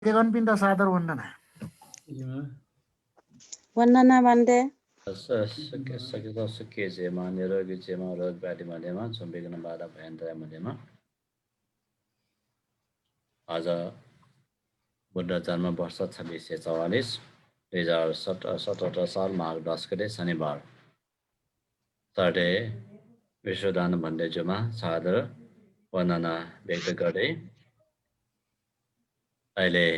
तेगनपिण्ड सादर वन्दना वन्दना बान्डे सकिँदा सकिएमा निरोगी चेमा रोग व्याधि मध्येमा सम्वेदन बाधा भयन्तरा मध्येमा आज बुद्ध जन्म वर्ष 2644 2017 साल माघ 10 गते शनिबार साढे विश्वदान भन्डेजुमा सादर वन्दना व्यक्त गर्दै अहिले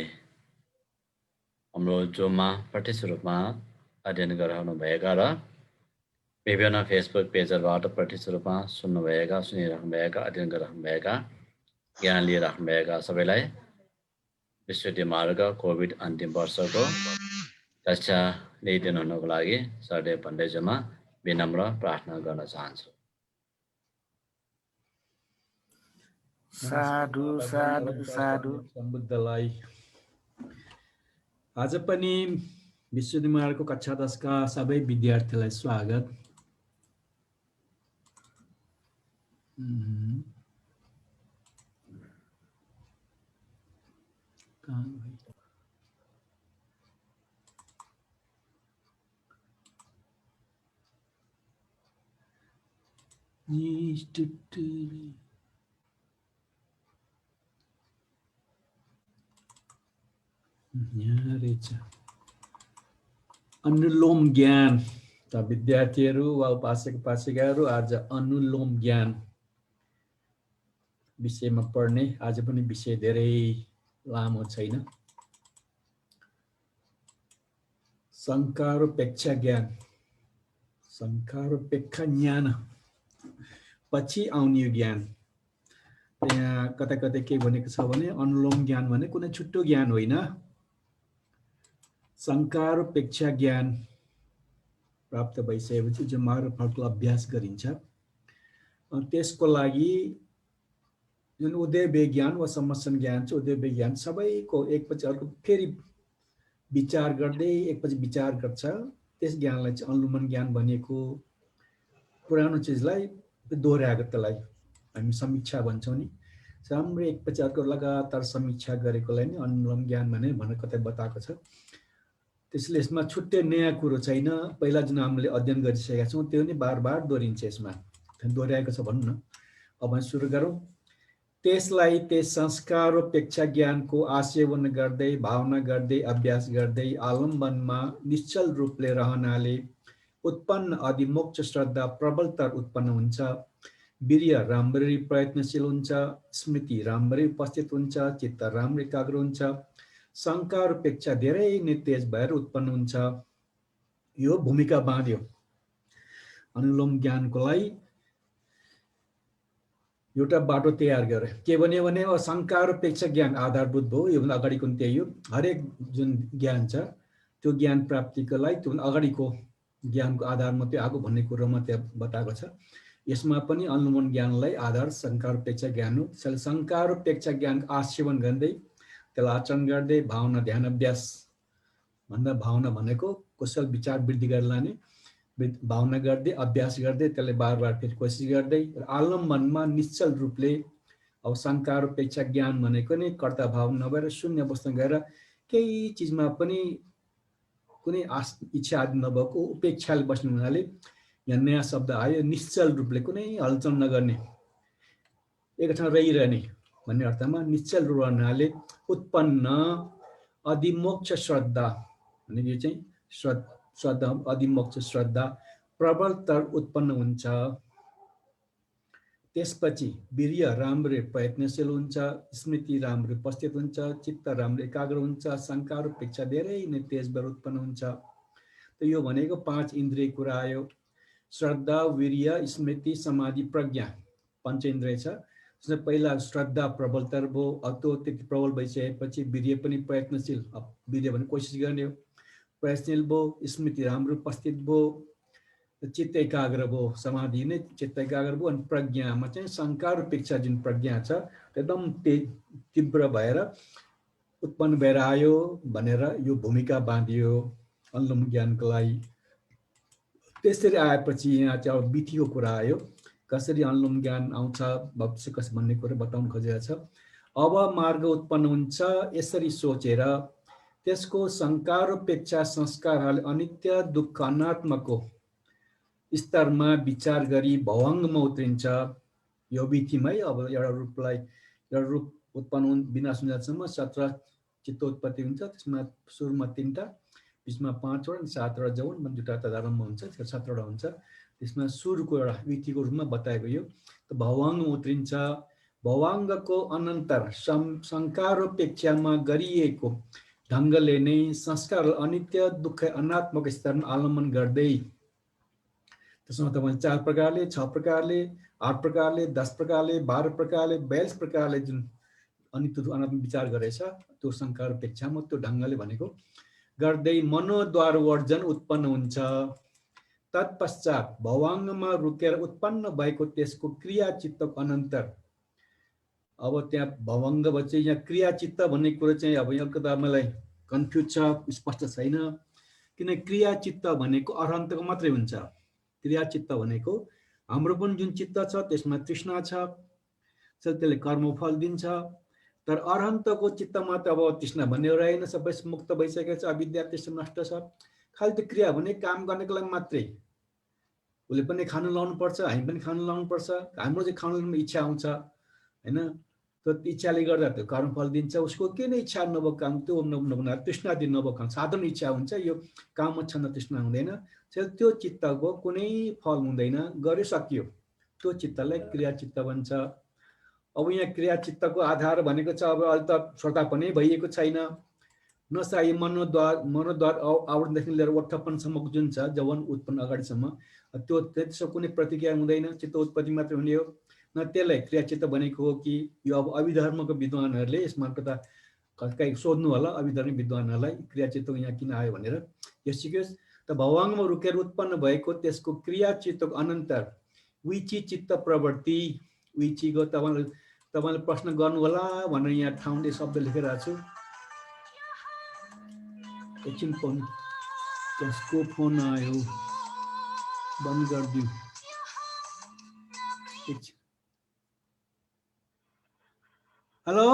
हाम्रो जोमा प्रत्यक्ष रूपमा अध्ययन गरिरहनु भएका र विभिन्न फेसबुक पेजहरूबाट प्रत्यक्ष रूपमा सुनिराख्नुभएका अध्ययन गरिराख्नुभएका ज्ञान लिइराख्नुभएका सबैलाई विश्वविद्यालय मार्ग कोभिड अन्तिम वर्षको कक्षा लिइदिनु हुनुको लागि सरदेव भन्डेजुमा विनम्र प्रार्थना गर्न चाहन्छु। साधु साधु साधु सम्बुद्धलाई आज पनि विश्वविद्यालय मार्गको कक्षा 10 का सबै विद्यार्थीलाई स्वागत। अनुलोम ज्ञान त विद्यार्थीहरू वा उपासक उपासिकाहरू आज अनुलोम ज्ञान विषयमा पढ्ने। आज पनि विषय धेरै लामो छैन। संकारोपेक्षा ज्ञान, संकारोपेक्षा ज्ञान पछि आउने ज्ञान। यहाँ कता कता के भनेको छ भने अनुलोम ज्ञान भने कुनै छुट्टो ज्ञान होइन, संकारोपेक्षा ज्ञान प्राप्त भइसकेपछि जो मार्गफलको अभ्यास गरिन्छ त्यसको लागि जुन उदय ज्ञान वा सम्मसन ज्ञान छ, उदय ज्ञान सबैको एकपछि अर्को फेरि विचार गर्दै एकपछि विचार गर्छ। त्यस ज्ञानलाई चाहिँ अनुलोमन ज्ञान भनिएको। पुरानो चिजलाई दोहोऱ्याएको त्यसलाई हामी समीक्षा भन्छौँ नि। राम्रो एकपछि अर्को लगातार समीक्षा गरेकोलाई नै अनुलोम ज्ञान भनेर कतै बताएको छ। त्यसले यसमा छुट्टै नयाँ कुरो छैन। पहिला जुन हामीले अध्ययन गरिसकेका छौँ त्यो नै बार बार दोहोरिन्छ, यसमा दोहोऱ्याएको छ भनौँ न। अब सुरु गरौँ। त्यसलाई त्यस संस्कारोपेक्षा ज्ञानको आसेवन गर्दै भावना गर्दै अभ्यास गर्दै आलम्बनमा निश्चल रूपले रहनाले उत्पन्न अधिमोक्ष श्रद्धा प्रबलतर उत्पन्न हुन्छ। वीर्य राम्ररी प्रयत्नशील हुन्छ, स्मृति राम्ररी उपस्थित हुन्छ, चित्त राम्ररी एकाग्र हुन्छ, संकारोपेक्षा धेरै नै तेज भएर उत्पन्न हुन्छ। यो भूमिका बाँध्यो अनुलोम ज्ञानको लागि एउटा बाटो तयार गरे। के भने संकारोपेक्षा ज्ञान आधारभूत भयो। योभन्दा अगाडिको त्यही हो। हरेक जुन ज्ञान छ त्यो ज्ञान प्राप्तिको लागि त्यो अगाडिको ज्ञानको आधार मात्रै आएको भन्ने कुरोमा त्यहाँ बताएको छ। यसमा पनि अनुलोमन ज्ञानलाई आधार संकारोपेक्षा ज्ञान हो। त्यसैले संकारोपेक्षा ज्ञानको आसेवन गर्दै त्यसलाई आचरण गर्दै भावना ध्यान अभ्यास भन्दा भावना भनेको कुशल विचार वृद्धि गरेर लाने, भावना गर्दै अभ्यास गर्दै त्यसले बार बार फेरि कोसिस गर्दै आलम्बनमा निश्चल रूपले। अब संकारोपेक्षा ज्ञान भनेको नै कर्ता भाव नभएर शून्य अवस्थामा गएर केही चिजमा पनि कुनै इच्छा आदि नभएको उपेक्षाले बस्ने हुनाले यहाँ नयाँ शब्द आयो, निश्चल रूपले कुनै हलचल नगर्ने, एक ठाउँ रहिरहने भन्ने अर्थमा निश्चल रूप रहनाले उत्पन्न अधिमोक्ष श्रद्धा भने यो चाहिँ श्रद्धा अधिमोक्ष श्रद्धा प्रबलतर उत्पन्न हुन्छ। त्यसपछि वीर्य राम्रो प्रयत्नशील हुन्छ, स्मृति राम्रो उपस्थित हुन्छ, चित्त राम्रो एकाग्र हुन्छ, संकारोपेक्षा धेरै नै तेज भएर उत्पन्न हुन्छ। त यो भनेको 5 इन्द्रिय कुरा आयो। श्रद्धा, वीर्य, स्मृति, समाधि, प्रज्ञा पञ्च इन्द्रिय छ। पहिला श्रद्धा प्रबलतर भयो। त्यो त्यति प्रबल भइसकेपछि वीर्य पनि प्रयत्नशील, वीर्य भने कोसिस गर्ने हो, प्रयत्नशील भयो। स्मृति राम्रो उपस्थित भयो, चित्त एकाग्र भयो, समाधि नै चित्त एकाग्र भयो। अनि प्रज्ञामा चाहिँ संकारोपेक्षा जुन प्रज्ञा छ एकदम तीव्र भएर उत्पन्न भएर आयो भनेर यो भूमिका बाँधियो अनुलोम ज्ञानको लागि। त्यसरी आएपछि यहाँ चाहिँ अब विधिको कुरा आयो, कसरी अनुलोम ज्ञान आउँछ भविष्य कसरी भन्ने कुरा बताउनु खोजेको छ। अब मार्ग उत्पन्न हुन्छ यसरी सोचेर त्यसको संस्कारोपेक्षा संस्कारहरूले अनित्य दुःख अनात्मको स्तरमा विचार गरी भवाङ्गमा उत्रिन्छ। यो विधिमै अब एउटा रूप उत्पन्न विनाश हुँदासम्म 17 चित्त उत्पत्ति हुन्छ। त्यसमा सुरुमा 3टा, बिचमा 5वटा अनि 7वटा जौन, 2टा तदारम्भ हुन्छ, 17वटा हुन्छ। त्यसमा सुरुको एउटा विधिको रूपमा बताएको यो भवाङ्गमा उत्रिन्छ। भवाङ्गको अनन्तर संस्कारोपेक्षामा गरिएको ढङ्गले नै संस्कार अनित्य दुःख अनात्मक स्तरमा आलम्बन गर्दै त्यसमा तपाईँ 4 प्रकारले, 6 प्रकारले, 8 प्रकारले, 10 प्रकारले, 12 प्रकारले, 42 प्रकारले जुन अनित्य अनात्मक विचार गरेछ त्यो संस्कारोपेक्षामा त्यो ढङ्गले भनेको गर्दै मनोद्वार वर्जन उत्पन्न हुन्छ। तत्पश्चात भवाङ्गमा रुकेर उत्पन्न भएको त्यसको क्रियाचित्तको अनन्तर अब त्यहाँ भवाङ्ग भन्छ यहाँ क्रियाचित्त भन्ने कुरो चाहिँ अब यहाँ अलिकति मलाई कन्फ्युज छ, स्पष्ट छैन। किन क्रियाचित्त भनेको अरहन्तको मात्रै हुन्छ। क्रियाचित्त भनेको हाम्रो पनि जुन चित्त छ त्यसमा तृष्णा छ, त्यसले कर्मफल दिन्छ। तर अरहन्तको चित्तमा त अब तृष्णा भन्ने रहेन, सबै मुक्त भइसकेको छ, अविद्या तृष्णा नष्ट छ। खालि त्यो क्रिया भने काम गर्नको लागि मात्रै। उसले पनि खानु लाउनु पर्छ, हामी पनि खानु लाउनु पर्छ। हाम्रो चाहिँ खानु लाउनु इच्छा आउँछ हैन, त्यो इच्छाले गर्दा त्यो कर्मफल दिन्छ। उसको के नै इच्छा नभएको काम त्यो नभएर तृष्णा दिन नभएको काम साधारण इच्छा हुन्छ, यो काम छन् तृष्णा हुँदैन। त्यो चित्तको कुनै फल हुँदैन, गर्यो सकियो। त्यो चित्तलाई क्रियाचित्त भन्छ। अब यहाँ क्रियाचित्तको आधार भनेको छ अब अहिले त श्रोता पनि भइएको छैन। नसाई मनोद्वार आवरणदेखि लिएर ओठपनसम्मको जुन छ जवन उत्पन्न अगाडिसम्म त्यो त्यसको कुनै प्रतिक्रिया हुँदैन, चित्त उत्पत्ति मात्रै हुने हो। न त्यसलाई क्रियाचित्त भनेको हो कि यो अब अभिधर्मको विद्वानहरूले यसमा कता कहीँ सोध्नु होला अभिधर्मी विद्वानहरूलाई क्रियाचित्त यहाँ किन आयो भनेर। यो सिक्योस् त भवाङ्गमा रुकेर उत्पन्न भएको त्यसको क्रियाचित्तको अनन्तर विचि चित्त प्रवृत्ति। विचिको तपाईँले प्रश्न गर्नु होला भनेर यहाँ ठाउँले शब्द लेखिरहेको छु। एकछिन फोन कसको फोन आयो बन्द गरिदिउँ। हेलो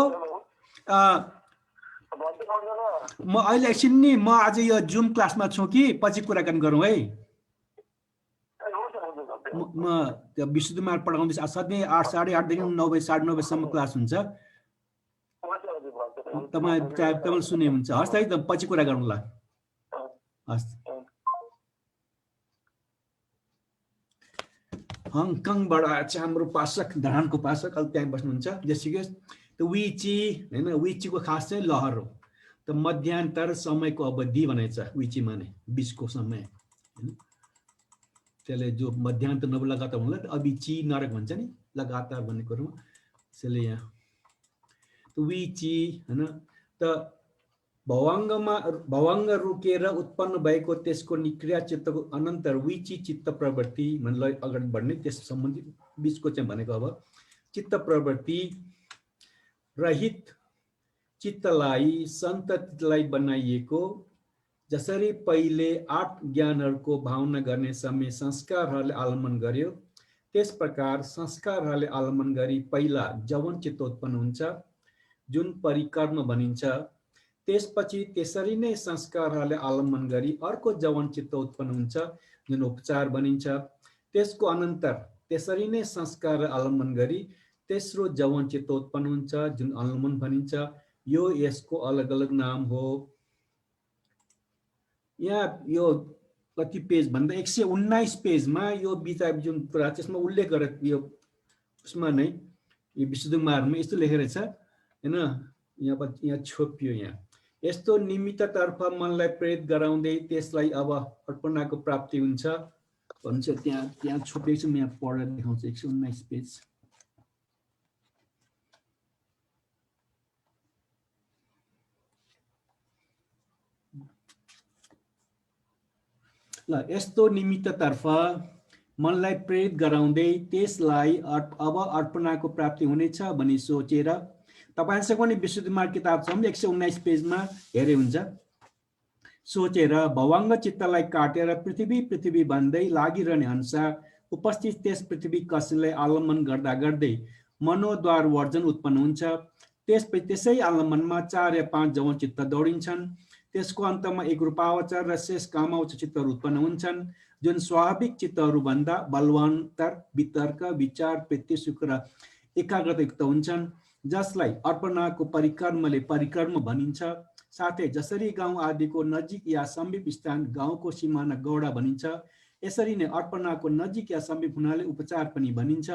म अहिले एकछिन नि म आज यो जुम क्लासमा छु कि पछि कुराकानी गरौँ है। म त्यो विशुद्धमार्ग पढाउँदैछु। सधैँ 8 साढे 8 देखि 9 बजे 9:30 बजेसम्म क्लास हुन्छ। तपाईँ सुने हुन्छ। हस् है त पछि कुरा गरौँला। हस्। हङकङबाट आएछ हाम्रो पासक, धरानको पासक, अहिले त्यहाँ बस्नुहुन्छ। जेसिकस त विची हैन, विचीको खास चाहिँ लहर हो। त मध्यान्तर समयको अवधि भनेछ विची माने बिचको समय हैन। त्यसले जो मध्यान्तर लगातार हुनलाई अविची नरक भन्छ नि, लगातार भन्ने कुरो। त्यसले यहाँ त विची हैन। त भवाङ्ग रुकेर उत्पन्न भएको त्यसको क्रिया चित्तको अनन्तर विची चित्त प्रवृत्ति भन्ने अगाडि बढ्ने त्यस सम्बन्धी बिचको चाहिँ भनेको अब चित्त प्रवृत्ति रहित चित्तलाई सन्ततिलाई बनाइएको। जसरी पहिले 8 ज्ञानहरूको भावना गर्ने समय संस्कारहरूले आलम्बन गर्यो, त्यस प्रकार संस्कारहरूले आलम्बन गरी पहिला जवन चित्त उत्पन्न हुन्छ जुन परिकर्म भनिन्छ। त्यसपछि त्यसरी नै संस्कारहरूले आलम्बन गरी अर्को जवन चित्त उत्पन्न हुन्छ जुन उपचार भनिन्छ। त्यसको अनन्तर त्यसरी नै संस्कार आलम्बन गरी तेस्रो जवन चित्त उत्पन्न हुन्छ जुन अनुलोमन भनिन्छ। यो यसको अलग अलग नाम हो। यहाँ यो कति पेज भन्दा 119 पेजमा यो विचार जुन कुरा त्यसमा उल्लेख गरेर यो उसमा नै यो विशुद्ध मार्गमा यस्तो लेखेर छ हैन। यहाँ छोपियो। यहाँ यस्तो निमित्ततर्फ मनलाई प्रेरित गराउँदै त्यसलाई अब अर्पणाको प्राप्ति हुन्छ भन्छ। त्यहाँ छोपेको छु, म यहाँ पढेर देखाउँछु। 119 पेज। ल यस्तो निमित्ततर्फ मनलाई प्रेरित गराउँदै त्यसलाई अब अर्पणाको प्राप्ति हुनेछ भनी सोचेर तपाईहरुसँग पनि विशुद्ध मार्ग किताब छ 119 पेजमा हेरे हुन्छ। सोचेर भवाङ्ग चित्तलाई काटेर पृथ्वी भन्दै लागिरहने अनुसार उपस्थित त्यस पृथ्वी कक्षलाई आलम्बन गर्दा गर्दै मनोद्वार वर्जन उत्पन्न हुन्छ। त्यसै आलम्बनमा 4 या 5 जवन चित्त दौडिन्छन्। त्यसको अन्तमा एक रूपावचर र शेष कामावचर चित्तहरू उत्पन्न हुन्छन्, जुन स्वाभाविक चित्तहरू भन्दा बलवान्तर, वितर्क, विचार, पेत्ती, सुख र एकाग्रतायुक्त हुन्छन्, जसलाई अर्पणाको परिकर्मले परिकर्म भनिन्छ। साथै जसरी गाउँ आदिको नजिक या समीप स्थान गाउँको सिमाना गौडा भनिन्छ, यसरी नै अर्पणाको नजिक या समीप हुनाले उपचार पनि भनिन्छ।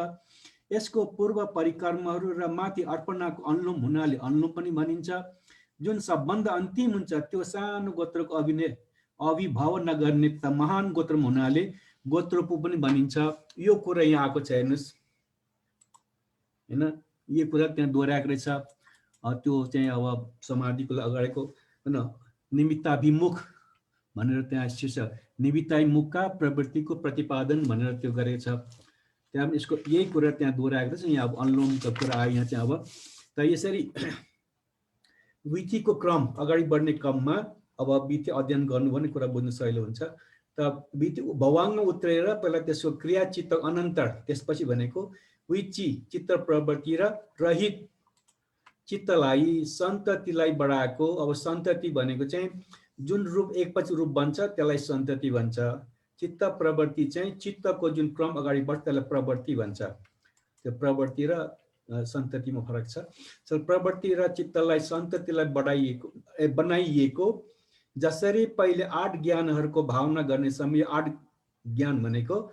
यसको पूर्व परिकर्महरू र माथि अर्पणाको अनुलोम हुनाले अनुलोम पनि भनिन्छ। जुन सबभन्दा अन्तिम हुन्छ त्यो सानो गोत्रको अभिभाव नगर्ने त महान गोत्रमा हुनाले गोत्रपु पनि भनिन्छ। यो कुरा यहाँ आएको छ, हेर्नुहोस् हैन, यो कुरा त्यहाँ दोहोऱ्याएको रहेछ। त्यो चाहिँ अब समाधिको अगाडिको हैन निमित्ताभिमुख भनेर त्यहाँ शीर्षक निमित्ताभिमुखका प्रवृत्तिको प्रतिपादन भनेर त्यो गरेको छ। त्यहाँ यसको यही कुरा त्यहाँ दोहोऱ्याएको छ। यहाँ अब अनुलोमको कुरा आयो यहाँ चाहिँ। अब त यसरी विधिको क्रम अगाडि बढ्ने क्रममा अब विधि अध्ययन गर्नु भन्ने कुरा बुझ्नु सजिलो हुन्छ। त विधि भवाङ्गमा उत्रेर पहिला त्यसको क्रिया चित्त अनन्तर त्यसपछि भनेको विचि चित्त प्रवृत्ति र रहित चित्तलाई सन्ततिलाई बढाएको। अब सन्तति भनेको चाहिँ जुन रूप एकपछि रूप बन्छ त्यसलाई सन्तति भन्छ। चित्त प्रवृत्ति चाहिँ चित्तको जुन क्रम अगाडि बढ्छ त्यसलाई प्रवृत्ति भन्छ। त्यो प्रवृत्ति र सन्ततिमा फरक छ। प्रवृत्ति र चित्तलाई सन्ततिलाई बनाइएको जसरी पहिले 8 ज्ञानहरूको भावना गर्ने समय 8 ज्ञान भनेको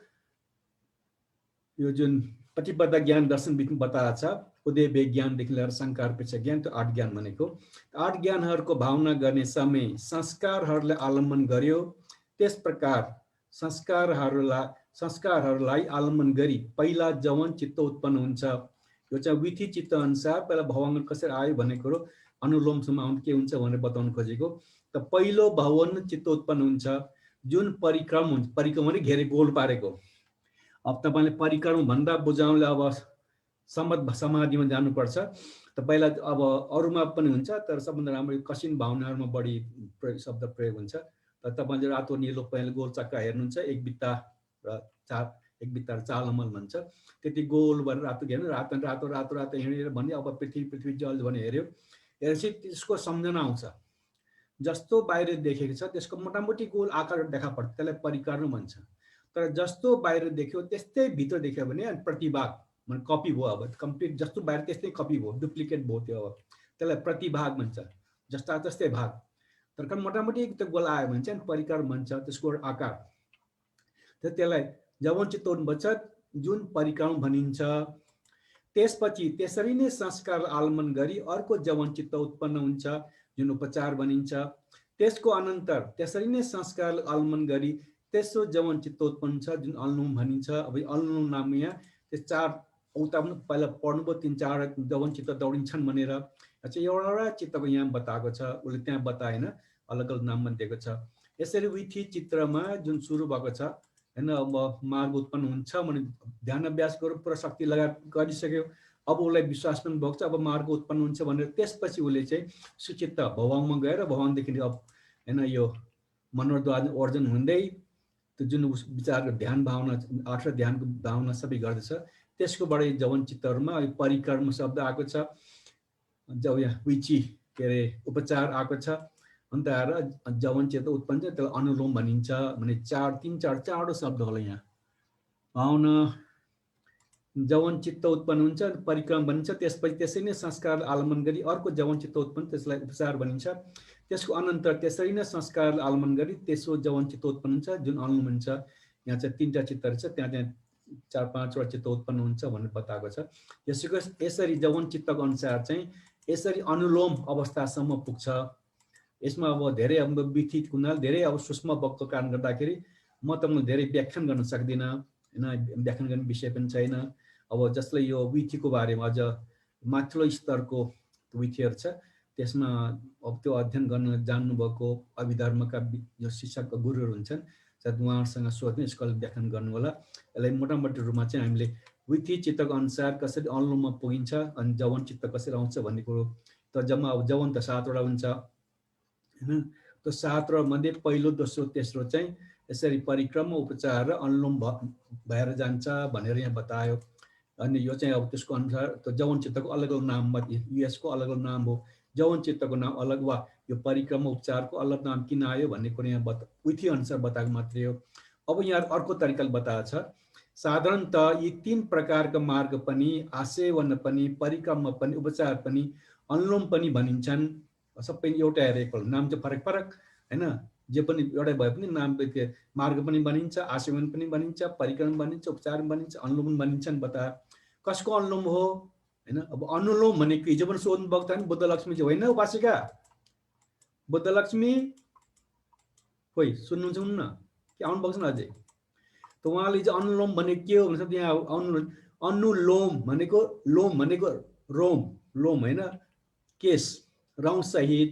यो जुन प्रतिपदा ज्ञान दर्शन विधिमा बताएको छ, उदय वेग ज्ञानदेखि लिएर शङ्कार पेक्षा ज्ञान, त्यो 8 ज्ञान भनेको 8 ज्ञानहरूको भावना गर्ने समय संस्कारहरूलाई आलम्बन गर्यो। त्यस प्रकार संस्कारहरूलाई आलम्बन गरी पहिला जवन चित्त उत्पन्न हुन्छ। यो चाहिँ विधि चित्त अनुसार पहिला भवन कसरी आयो भन्ने कुरो अनुलोमसम्म आउनु के हुन्छ भनेर बताउनु खोजेको। त पहिलो भवन चित्त उत्पन्न हुन्छ जुन परिक्रम हुन्छ। परिक्रम भने घेरे गोल पारेको। अब तपाईँले परिक्रम भन्दा बुझाउनले अब समाधिमा जानुपर्छ। त पहिला अब अरूमा पनि हुन्छ, तर सबभन्दा राम्रो कसिन भावनाहरूमा बढी शब्द प्रयोग हुन्छ। त तपाईँले रातो निलो पहिला गोल चक्का हेर्नुहुन्छ, एक बित्ता चालमल भन्छ, त्यति गोल भनेर रातो हेर्नु, रातो रातो रातो रातो हिँडेर भने अब पृथ्वी जल भने हेऱ्यो, हेरेपछि त्यसको सम्झना आउँछ। जस्तो बाहिर देखेको छ त्यसको मोटामोटी गोल आकार देखा पर्छ, त्यसलाई परिकर्म भन्छ। तर जस्तो बाहिर देख्यो त्यस्तै भित्र देख्यो भने प्रतिभाग भने कपी भयो। अब कम्प्लिट जस्तो बाहिर त्यस्तै कपी भयो, डुप्लिकेट भयो त्यो। अब त्यसलाई प्रतिभाग भन्छ, जस्ता जस्तै भाग। तर मोटामोटी त्यो गोल आयो भने चाहिँ परिकर्म भन्छ, त्यसको आकार। त्यसलाई जवन चित्त भन्छ जुन परिक्रम भनिन्छ। त्यसपछि त्यसरी नै संस्कार आलम्बन गरी अर्को जवन चित्त उत्पन्न हुन्छ जुन उपचार भनिन्छ। त्यसको अनन्तर त्यसरी नै संस्कार आलम्बन गरी तेस्रो जवन चित्त उत्पन्न छ जुन अनुलोम भनिन्छ। अब अनुलोम नाम यहाँ त्यो 4 उता पनि पहिला पढ्नुभयो, 3-4 जवन चित्त दौडिन्छन् भनेर। अच्छा एउटा चित्तको यहाँ बताएको छ, उसले त्यहाँ बताएन, अलग अलग नाममा दिएको छ। यसरी विधि चित्रमा जुन सुरु भएको छ हैन, अब मार्ग उत्पन्न हुन्छ भने ध्यान अभ्यास गरेर पुरा शक्ति लगा गरिसक्यो। अब उसलाई विश्वास पनि भएको छ अब मार्ग उत्पन्न हुन्छ भनेर। त्यसपछि उसले चाहिँ सुचित्त भवाङमा गएर भवाङदेखि अब हैन यो मनोद्वार अर्जन हुँदै त्यो जुन विचारको ध्यान भावना 8 ध्यानको भावना सबै गर्दछ। त्यसकोबाट जवन चित्तहरूमा परिकर्म शब्द आएको छ, जब यहाँ विचि के अरे उपचार आएको छ। अन्त आएर जवन चित्त उत्पन्न छ त्यसलाई अनुलोम भनिन्छ। भने 3-4 चारवटा शब्द होला यहाँ। आउन जवन चित्त उत्पन्न हुन्छ परिक्रम भनिन्छ। त्यसपछि त्यसै नै संस्कार आलम्बन गरी अर्को जवन चित्त उत्पन्न त्यसलाई उपचार भनिन्छ। त्यसको अनन्तर त्यसरी नै संस्कार आलम्बन गरी तेस्रो जवन चित्त उत्पन्न हुन्छ जुन अनुलोम भनिन्छ। यहाँ चाहिँ 3टा चित्तहरू छ, त्यहाँ 4-5वटा चित्त उत्पन्न हुन्छ भनेर बताएको छ। यसरी जवन चित्तको अनुसार चाहिँ यसरी अनुलोम अवस्थासम्म पुग्छ। यसमा अब धेरै विधि कुनाल धेरै अब सूक्ष्म वक्तको कारण गर्दाखेरि म तपाईँलाई धेरै व्याख्यान गर्न सक्दिनँ हैन, व्याख्यान गर्ने विषय पनि छैन। अब जसले यो विधिको बारेमा अझ माथिल्लो स्तरको विधिहरू छ त्यसमा अब त्यो अध्ययन गर्न जान्नुभएको अभिधर्मका जो शिक्षक गुरुहरू हुन्छन् उहाँहरूसँग सोध्ने यसको व्याख्यान गर्नु होला। यसलाई मोटामोटी रूपमा चाहिँ हामीले विधि चित्तको अनुसार कसरी अनुलोममा पुगिन्छ अनि जवन चित्त कसरी आउँछ भन्ने कुरो। त जम्मा अब जवन त 7वटा हुन्छ हैन। त्यो 7वटा मध्ये पहिलो, दोस्रो, तेस्रो चाहिँ यसरी परिक्रम उपचार र अनुलोम भएर जान्छ भनेर यहाँ बतायो। अनि यो चाहिँ अब त्यसको अनुसार त्यो जवन चित्तको अलग अलग नाम, युएस को अलग अलग नाम हो, जवन चित्तको नाम अलग, वा यो परिक्रमा उपचारको अलग नाम किन आयो भन्ने कुरा यहाँ विधि अनुसार बताएको मात्रै हो। अब यहाँ अर्को तरिकाले बताएको छ, साधारणतः यी 3 प्रकारका मार्ग पनि, आसेवन पनि, परिक्रमा पनि, उपचार पनि, अनुलोम पनि भनिन्छन्। सबै एउटा हेरेको नाम चाहिँ फरक फरक हैन, जे पनि एउटै भए पनि नाम मार्ग पनि भनिन्छ, आसेवन पनि भनिन्छ, परिक्रम भनिन्छ, उपचार पनि भनिन्छ, अनुलोम पनि भनिन्छन्। बता कसको अनुलोम हो हैन। अब अनुलोम भनेको हिजो पनि सोध्नु भएको थियो नि, बुद्धलक्ष्मी चाहिँ होइन उपासिका? बुद्धलक्ष्मी खोइ सुन्नुहुन्छ हुन्न कि आउनु भएको छ अझै? त उहाँले चाहिँ अनुलोम भनेको के हो भन्छ त्यहाँ अनुलोम भनेको, लोम भनेको रोम, लोम हैन, केस रौं सहित,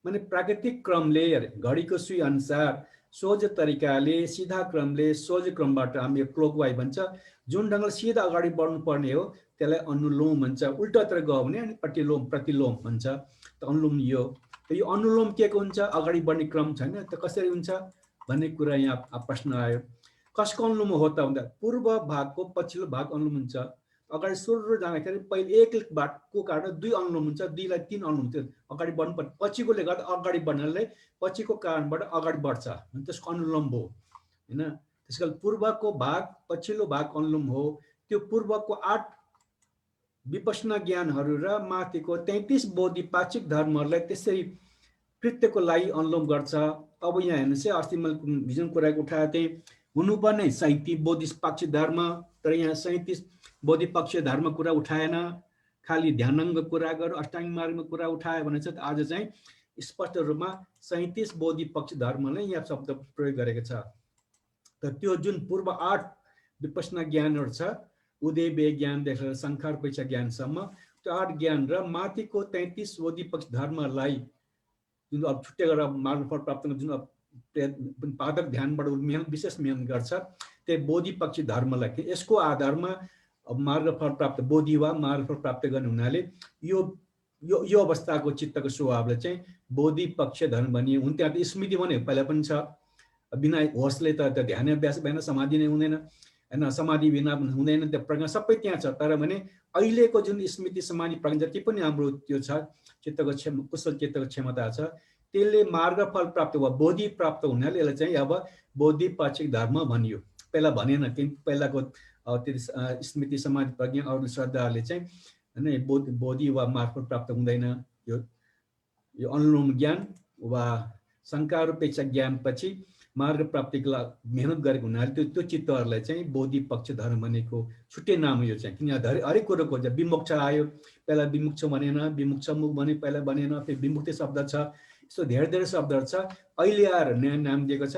माने प्राकृतिक क्रमले घडीको सुई अनुसार सोझ तरिकाले सिधा क्रमले सोझ क्रमबाट हामी क्लोकवाइज भन्छ, जुन ढङ्गले सिधा अगाडि बढ्नु पर्ने हो त्यसलाई अनुलोम भन्छ। उल्टातिर गयो भने अनि प्रतिलोम भन्छ। त अनुलोम यो, त यो अनुलोम के हुन्छ? अगाडि बढ्ने क्रम छैन त कसरी हुन्छ भन्ने कुरा यहाँ प्रश्न आयो। कसको अनुलोम हो त भन्दा पूर्व भागको पछिल्लो भाग अनुलोम हुन्छ। अगाडि सुरु जाँदाखेरि पहिले एक भागको कारण 2 अनुलोम हुन्छ, 2 लाई 3 अनुलोम हुन्छ। अगाडि बढ्नु पर्छ, पछिकोले गर्दा अगाडि बढ्नले पछिको कारणबाट अगाडि बढ्छ, त्यसको अनुलोम हो हैन। त्यसकारण पूर्वको भाग पछिल्लो भाग अनुलोम हो। त्यो पूर्वको 8 विपश्यना ज्ञानहरू र माथिको 33 बोधिपाक्षिक धर्महरूलाई त्यसरी कृत्यको लागि अनुलोम गर्छ। अब यहाँ हेर्नुहोस् है, अस्ति मैले भिजन कुरा उठाएको थिएँ, हुनुपर्ने 37 बोधिपाक्षिक धर्म, तर यहाँ 37 बोधिपाक्षिक धर्म कुरा उठाएन, खाली ध्यानाङ्ग कुरा गर्यो, अष्टाङ्ग मार्गमा कुरा उठायो भने चाहिँ आज चाहिँ स्पष्ट रूपमा 37 बोधिपाक्षिक धर्मले यहाँ शब्द प्रयोग गरेको छ। त त्यो जुन पूर्व 8 विपश्यना ज्ञानहरू छ, उदय ज्ञानदेखि लिएर संखार पैसा ज्ञानसम्म, त्यो 8 ज्ञान र माथिको 33 बोधिपाक्षिक धर्मलाई जुन अब छुट्टै गरेर मार्गफल प्राप्त गर्न जुन पादक ध्यानबाट विशेष मेहनत गर्छ, त्यही बोधिपाक्षिक धर्मलाई यसको आधारमा मार्गफल प्राप्त बोधि वा मार्गफल प्राप्त गर्ने हुनाले यो अवस्थाको चित्तको स्वभावले चाहिँ बोधिपक्ष धर्म भनिए। हुन त्यहाँ त स्मृति भने पहिला पनि छ, बिना होसले त ध्यान अभ्यास भएन, समाधि नै हुँदैन हैन, समाधि बिना हुँदैन, त्यो प्रज्ञा सबै त्यहाँ छ। तर भने अहिलेको जुन स्मृति समाधि प्रज्ञा जति पनि हाम्रो त्यो छ चित्तको कुशल चित्तको क्षमता छ, त्यसले मार्गफल प्राप्त वा बोधि प्राप्त हुनाले यसलाई चाहिँ अब बोधिपाक्षिक धर्म भनियो। पहिला भनेन, किन पहिलाको स्मृति समाधि प्रज्ञा अरू श्रद्धाले चाहिँ हैन बोधि वा मार्गफल प्राप्त हुँदैन। यो अनुलोम ज्ञान वा संकारपेक्षा ज्ञान पछि मार्ग प्राप्तिको लागि मेहनत गरेको हुनाले त्यो चित्तहरूलाई चाहिँ बोधिपक्ष धर्म भनेको छुट्टै नाम हो। यो चाहिँ किन हरेक कुरोको विमुक्त आयो, पहिला विमुक्त भनेन, विमुक्त मुख भने पहिला भनेन, फेरि विमुक्ति शब्द छ, यस्तो धेरै शब्दहरू छ। अहिले आएर नयाँ नाम दिएको छ,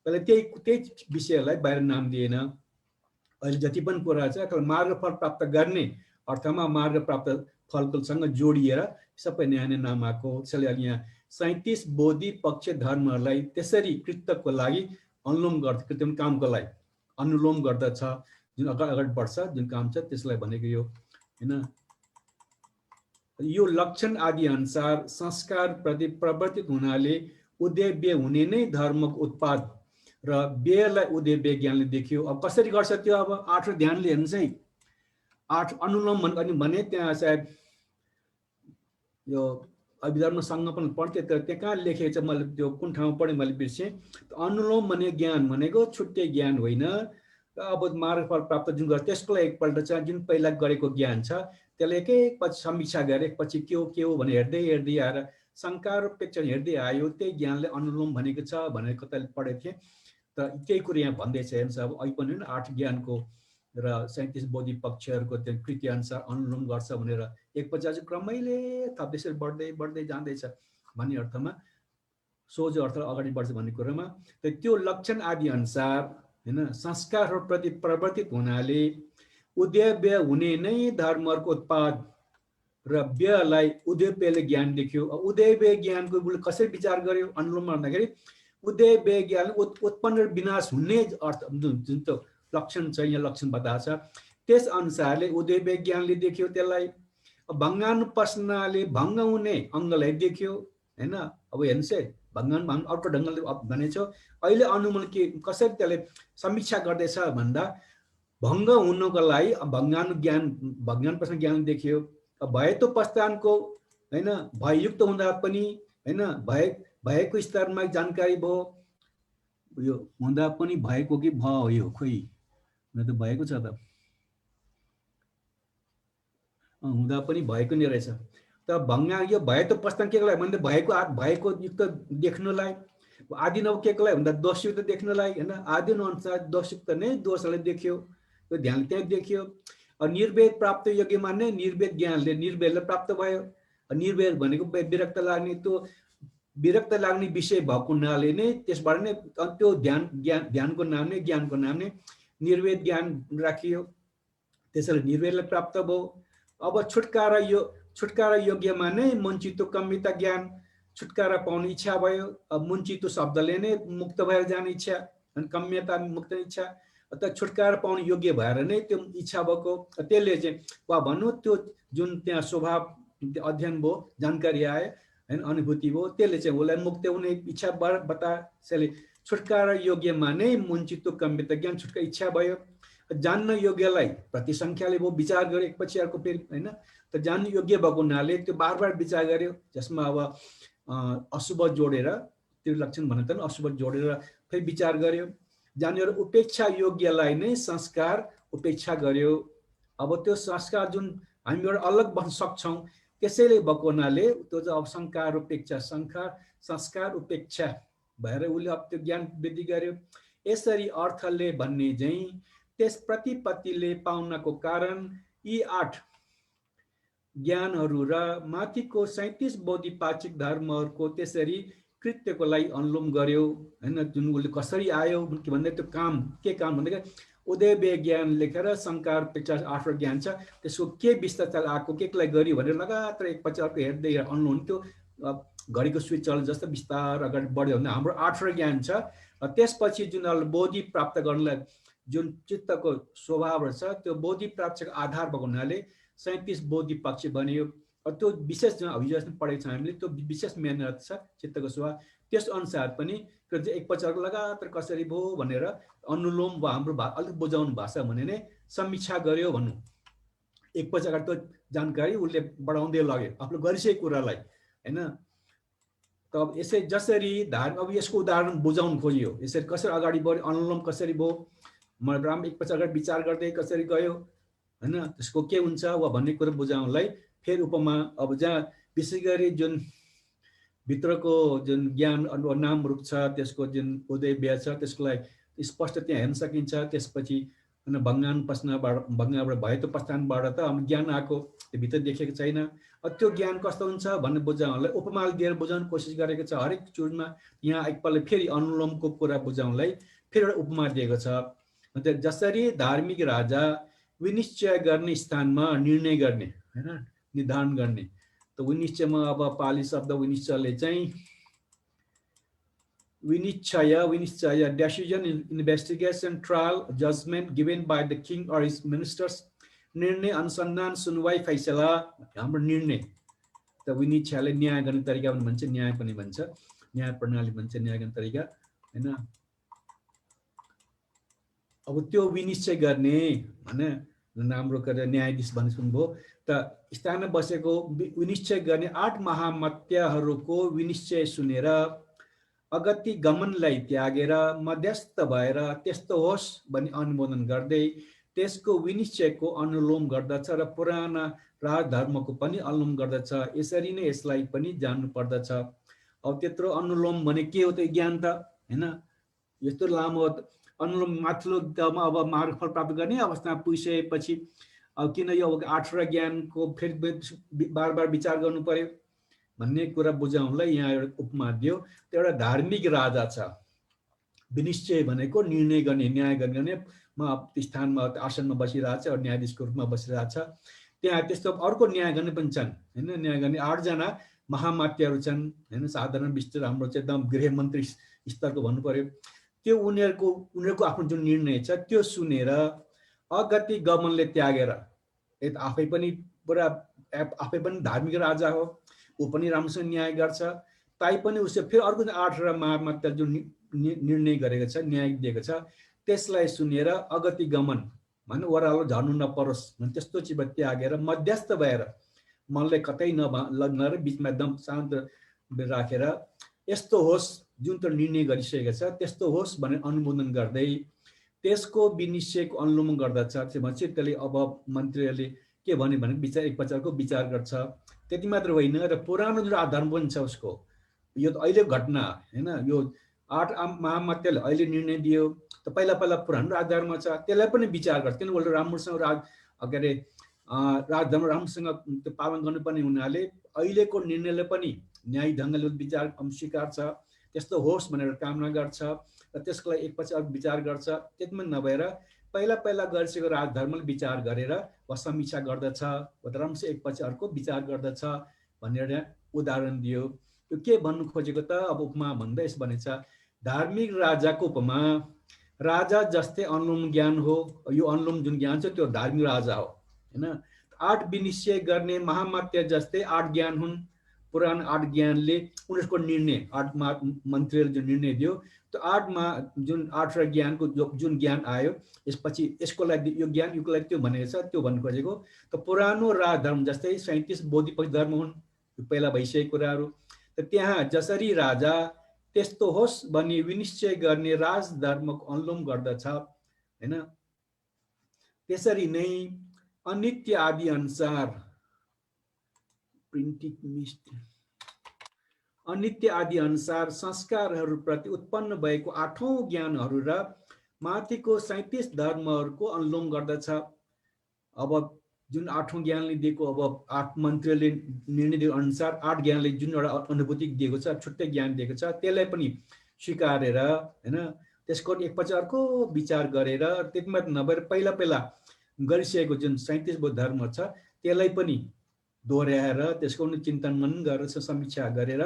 पहिला त्यही विषयलाई बाहिर नाम दिएन। अहिले जति पनि कुरा छ मार्गफल प्राप्त गर्ने अर्थमा मार्ग प्राप्त फलसँग जोडिएर सबै नयाँ नाम आएको। त्यसैले यहाँ 37 बोधिपक्ष धर्महरूलाई त्यसरी कृत्यको लागि अनुलोम गर्छ, कृत्य कामको लागि अनुलोम गर्दछ, जुन अगाडि बढ्छ, जुन काम छ त्यसलाई भनेको यो हैन। यो लक्षण आदि अनुसार संस्कार प्रति प्रवर्तित हुनाले उदय हुने नै धर्मको उत्पाद र व्ययलाई उदय ज्ञानले देखियो। अब कसरी गर्छ त्यो? अब 8 ध्यानले हेर्नुहोस् है, 8 अनुलोम भने त्यहाँ सायद यो अभिधर्मसँग पनि पढ्थेँ, तर त्यहाँ कहाँ लेखेको छ मैले त्यो कुन ठाउँमा पढेँ मैले बिर्सेँ। अनुलोम भने ज्ञान भनेको छुट्टै ज्ञान होइन, अब मार्गफल प्राप्त जुन गर्छ त्यसको लागि एकपल्ट चाहिँ जुन पहिला गरेको ज्ञान छ त्यसले एकैपछि समीक्षा गरे, पछि के हो भनेर हेर्दै आएर संकारपेक्ष हेर्दै आयो, त्यही ज्ञानले अनुलोम भनेको छ भनेर कतैले पढेको थिएँ। त त्यही कुरो यहाँ भन्दैछ हेर्नुहोस्। अब अहिले पनि 8 ज्ञानको र 37 बोधिपक्षहरूको त्यो कृति अनुसार अनुलोम गर्छ भनेर एकपछि आज क्रमैले थप्दैछ, बढ्दै जाँदैछ भन्ने अर्थमा, सोझो अर्थ अगाडि बढ्छ भन्ने कुरामा। त त्यो लक्षण आदि अनुसार हैन संस्कारहरूप्रति प्रवर्तित हुनाले उदय हुने नै धर्महरूको उत्पाद र व्ययलाई उदय ज्ञान देखियो। उदय ज्ञानको कसरी विचार गर्यो अनुलोम भन्दाखेरि उदय ज्ञान उत्पन्न विनाश हुने अर्थ जुन त लक्षण छ, यहाँ लक्षण बताएको छ, त्यस अनुसारले उदय ज्ञानले देखियो। त्यसलाई भङ्गानुपासनाले भङ्ग हुने अङ्गलाई देखियो हैन। अब हेर्नुहोस् है, भङ्गान अर्को ढङ्गले भनेको छ। अहिले अनुमान के कसरी त्यसले समीक्षा गर्दैछ भन्दा भङ्ग हुनुको लागि भगवान प्रश्न ज्ञान देखियो। भए त प्रस्थानको हैन भययुक्त हुँदा पनि हैन भएको स्तरमा जानकारी भयो, यो हुँदा पनि भएको कि भयो यो खोइ न त भएको छ त हुँदा पनि भएको नै रहेछ। त भङ्गा यो भए त प्रस्थान के लागि भन्दा भएको युक्त देख्नलाई, आदि नव के लागि भन्दा दोषयुक्त देख्नलाई हैन, आदि अनुसार दोषयुक्त नै दोषलाई देखियो, त्यो ध्यान त्यहाँ देखियो। निर्वेद प्राप्त योग्यमा नै निर्वेद ज्ञानले निर्वेदलाई प्राप्त भयो। निर्वेद भनेको विरक्त लाग्ने, त्यो विरक्त लाग्ने विषय भएको हुनाले नै त्यसबाट नै त्यो ध्यानको नाम नै ज्ञानको नाम नै निर्वेद ज्ञान राखियो। त्यसैले निर्वेदलाई प्राप्त भयो। अब छुटकारा योग्यमा नै मुञ्चितो कम्मिता ज्ञान, छुटकारा पाउने इच्छा भयो। अब मुञ्चितो शब्दले नै मुक्त भएर जाने इच्छा, अनि कम्यता मुक्त इच्छा, त छुटकारा पाउने योग्य भएर नै त्यो इच्छा भएको। त्यसले चाहिँ वा भन्नु त्यो जुन त्यहाँ स्वभाव अध्ययन भयो, जानकारी आयो हैन, अनुभूति भयो, त्यसले चाहिँ उसलाई मुक्त हुने इच्छा बताए। त्यसैले छुटकारा योग्यमा नै मुञ्चितो कम्यता ज्ञान, छुटकारा इच्छा भयो। जान्न योग्यलाई प्रतिसङ्ख्याले भयो, विचार गर्यो एकपछि अर्को फेरि हैन। त जान्नु योग्य भएको हुनाले त्यो बार विचार गर्यो, जसमा अब अशुभ जोडेर त्यो लक्षण भने त अशुभ जोडेर फेरि विचार गर्यो। जानेर उपेक्षा योग्यलाई नै संस्कार उपेक्षा गर्यो। अब त्यो संस्कार जुन हामीबाट अलग बन्न सक्छौँ, त्यसैले भएको हुनाले त्यो चाहिँ अब संस्कार उपेक्षा भएर उसले अब त्यो ज्ञान वृद्धि गर्यो। यसरी अर्थले भन्ने चाहिँ त्यस प्रतिपत्तिले पाउनको कारण यी 8 ज्ञानहरू र माथिको 37 बौद्धिपाक्षिक धर्महरूको त्यसरी कृत्यको लागि अनुलोम गर्यो हैन। जुन उसले कसरी आयो भन्दा त्यो के काम भन्दा उदय ज्ञान लेखेर शङ्कार उपेक्षा 8 ज्ञान छ, त्यसको के विस्तार आएको के लागि गर्यो भनेर लगातार एकपछि अर्को हेर्दै अनुलोम, त्यो घडीको स्विच चल जस्तो बिस्तार अगाडि बढ्यो भने हाम्रो 8 ज्ञान छ। त्यसपछि जुन बोधि प्राप्त गर्नलाई जुन चित्तको स्वभाव छ, त्यो बोधि प्राप्तिको आधार भएको हुनाले 37 बोधि पक्ष बन्यो। त्यो विशेष जुन अभिजन पढेको छ हामीले, त्यो विशेष मेहनत छ चित्तको स्वभाव, त्यस अनुसार पनि एकपछि अर्को लगातार कसरी भयो भनेर अनुलोम वा हाम्रो अलिक बुझाउनु भाषा भने नै समीक्षा गर्यो भन्नु। एकपछि अगाडि त्यो जानकारी उसले बढाउँदै लग्यो आफ्नो गरिसकेको कुरालाई हैन। त अब यसै जसरी अब यसको उदाहरण बुझाउन खोजियो, यसरी कसरी अगाडि बढ्यो, अनुलोम कसरी भयो, राम एकपछि अगाडि विचार गर्दै कसरी गयो हैन, त्यसको के हुन्छ वा भन्ने कुरा बुझाउनलाई फेरि उपमा। अब जहाँ विशेष गरी जुन भित्रको जुन ज्ञान नाम रूप छ, त्यसको जुन उदय व्य छ, त्यसको लागि स्पष्ट त्यहाँ हेर्न सकिन्छ। त्यसपछि भङ्गाबाट भए त प्रस्थानबाट त ज्ञान आएको, त्यो भित्र देखेको छैन। त्यो ज्ञान कस्तो हुन्छ भन्ने बुझाउनलाई उपमाले दिएर बुझाउन कोसिस गरेको छ हरेक चुजमा। यहाँ एकपल्ट फेरि अनुलोमको कुरा बुझाउनलाई फेरि एउटा उपमा दिएको छ। जसरी धार्मिक राजा विनिश्चय गर्ने स्थानमा निर्णय गर्ने हैन, निर्धारण गर्ने, त विनिश्चयमा अब पाली शब्द विनिश्चयले चाहिँ विनिश्चय decision, investigation, trial, judgement given by the king or his ministers, निर्णय, अनुसन्धान, सुनवाई, फैसला, हाम्रो निर्णय। त विनिश्चयले न्याय गर्ने तरिका पनि भन्छ, न्याय पनि भन्छ, न्याय प्रणाली भन्छ, न्याय गर्ने तरिका हैन। अब त्यो विनिश्चय गर्ने भने राम्रो गरेर न्यायाधीश भन्ने सुन्नुभयो। त स्थानमा बसेको विनिश्चय गर्ने 8 महामत्यहरूको विनिश्चय सुनेर अगति गमनलाई त्यागेर मध्यस्थ भएर त्यस्तो होस् भनी अनुमोदन गर्दै त्यसको विनिश्चयको अनुलोम गर्दछ र पुराना राजधर्मको पनि अनुलोम गर्दछ। यसरी नै यसलाई पनि जान्नु पर्दछ। अब त्यत्रो अनुलोम भने के हो त ज्ञान त हैन। यस्तो लामो अनुलोम माथिल्लो अब मार्गफल प्राप्त गर्ने अवस्थामा पुगिसकेपछि अब किन यो 8 ज्ञानको फेरि बार विचार गर्नु पर्यो भन्ने कुरा बुझाउनलाई यहाँ एउटा उपमा दियो। त्यो एउटा धार्मिक राजा छ, विनिश्चय भनेको निर्णय गर्ने, न्याय गर्ने स्थानमा आसनमा बसिरहेको छ, न्यायाधीशको रूपमा बसिरहेको छ। त्यहाँ त्यस्तो अर्को न्याय गर्ने पनि छन् हैन। न्याय गर्ने 8 जना महामात्यहरू छन् हैन। साधारण विस्तृत हाम्रो चाहिँ एकदम गृहमन्त्री स्तरको भन्नु पर्यो। त्यो उनीहरूको आफ्नो जुन निर्णय छ त्यो सुनेर अगति गमनले त्यागेर, आफै पनि पुरा आफै पनि धार्मिक राजा हो, ऊ पनि राम्रोसँग न्याय गर्छ, ताई पनि उसले फेरि अर्को 8 महामात्य जुन निर्णय गरेको छ, न्याय दिएको छ, त्यसलाई सुनेर अगति गमन भने ओह्रालो झर्नु नपरोस् भने त्यस्तो चिज त्यागेर मध्यस्थ भएर मनलाई कतै नलग्न बिचमा एकदम शान्त राखेर यस्तो होस् जुन त निर्णय गरिसकेको छ त्यस्तो होस् भनेर अनुमोदन गर्दै त्यसको विनिश्चयको अनुलोम गर्दछ त्यसपछि त्यसले अब मन्त्रीहरूले के भन्यो भने विचार एक पछाडिको विचार गर्छ। त्यति मात्र होइन र पुरानो जुन आधार पनि छ उसको यो अहिले घटना हैन यो 8 महामन्त्रीले अहिले निर्णय दियो त पहिला पुरानो आधारमा छ त्यसलाई पनि विचार गर्छ किन उसले राम्रोसँग के अरे राजधर्म राम्रोसँग त्यो पालन गर्नुपर्ने हुनाले अहिलेको निर्णयले पनि न्यायी ढङ्गले विचार स्वीकार छ त्यस्तो होस् भनेर कामना गर्छ र त्यसको लागि एकपछि अर्को विचार गर्छ। त्यति मात्र नभएर पहिला गरिसकेको राजधर्मले विचार गरेर वा समीक्षा गर्दछ वा राम्रोसँग एकपछि अर्को विचार गर्दछ भनेर उदाहरण दियो। यो के भन्नु खोजेको त अब उपमा भन्दा यस भनेछ धार्मिक राजाको उपमा राजा जस्तै अनुलोम ज्ञान हो। यो अनुलोम जुन ज्ञान छ त्यो धार्मिक राजा हो हैन। 8 विनिश्चय गर्ने महामन्त्री जस्तै 8 ज्ञान हुन्। पुरानो 8 ज्ञानले उनीहरूको निर्णय 8 मन्त्रीले जुन निर्णय दियो त्यो 8मा जुन 8 र ज्ञानको जुन ज्ञान आयो यसपछि यसको लागि यो ज्ञान योको लागि त्यो भनेको छ त्यो भन्नु खोजेको। त पुरानो राजधर्म जस्तै 37 बौद्धिक धर्म हुन् पहिला भइसकेको कुराहरू। त त्यहाँ जसरी राजा त्यस्तो होस् भन्ने विनिश्चय गर्ने राजधर्मको अनुलोम गर्दछ हैन। त्यसरी नै अनित्य आदि अनुसार अनित्य आदि अनुसार संस्कारहरूप्रति उत्पन्न भएको 8औं ज्ञानहरू र माथिको 37 धर्महरूको अनुलोम गर्दछ। अब जुन 8औं ज्ञानले दिएको अब 8 मन्त्रीले निर्णय दिएको अनुसार 8 ज्ञानले जुन एउटा अनुभूति दिएको छ छुट्टै ज्ञान दिएको छ त्यसलाई पनि स्वीकारेर हैन त्यसको एकपछि अर्को विचार गरेर त्यति मात्र नभएर पहिला गरिसकेको जुन 37 बौद्ध धर्म छ त्यसलाई पनि दोहोर्याएर त्यसको चिन्तन मनन गरेर समीक्षा गरेर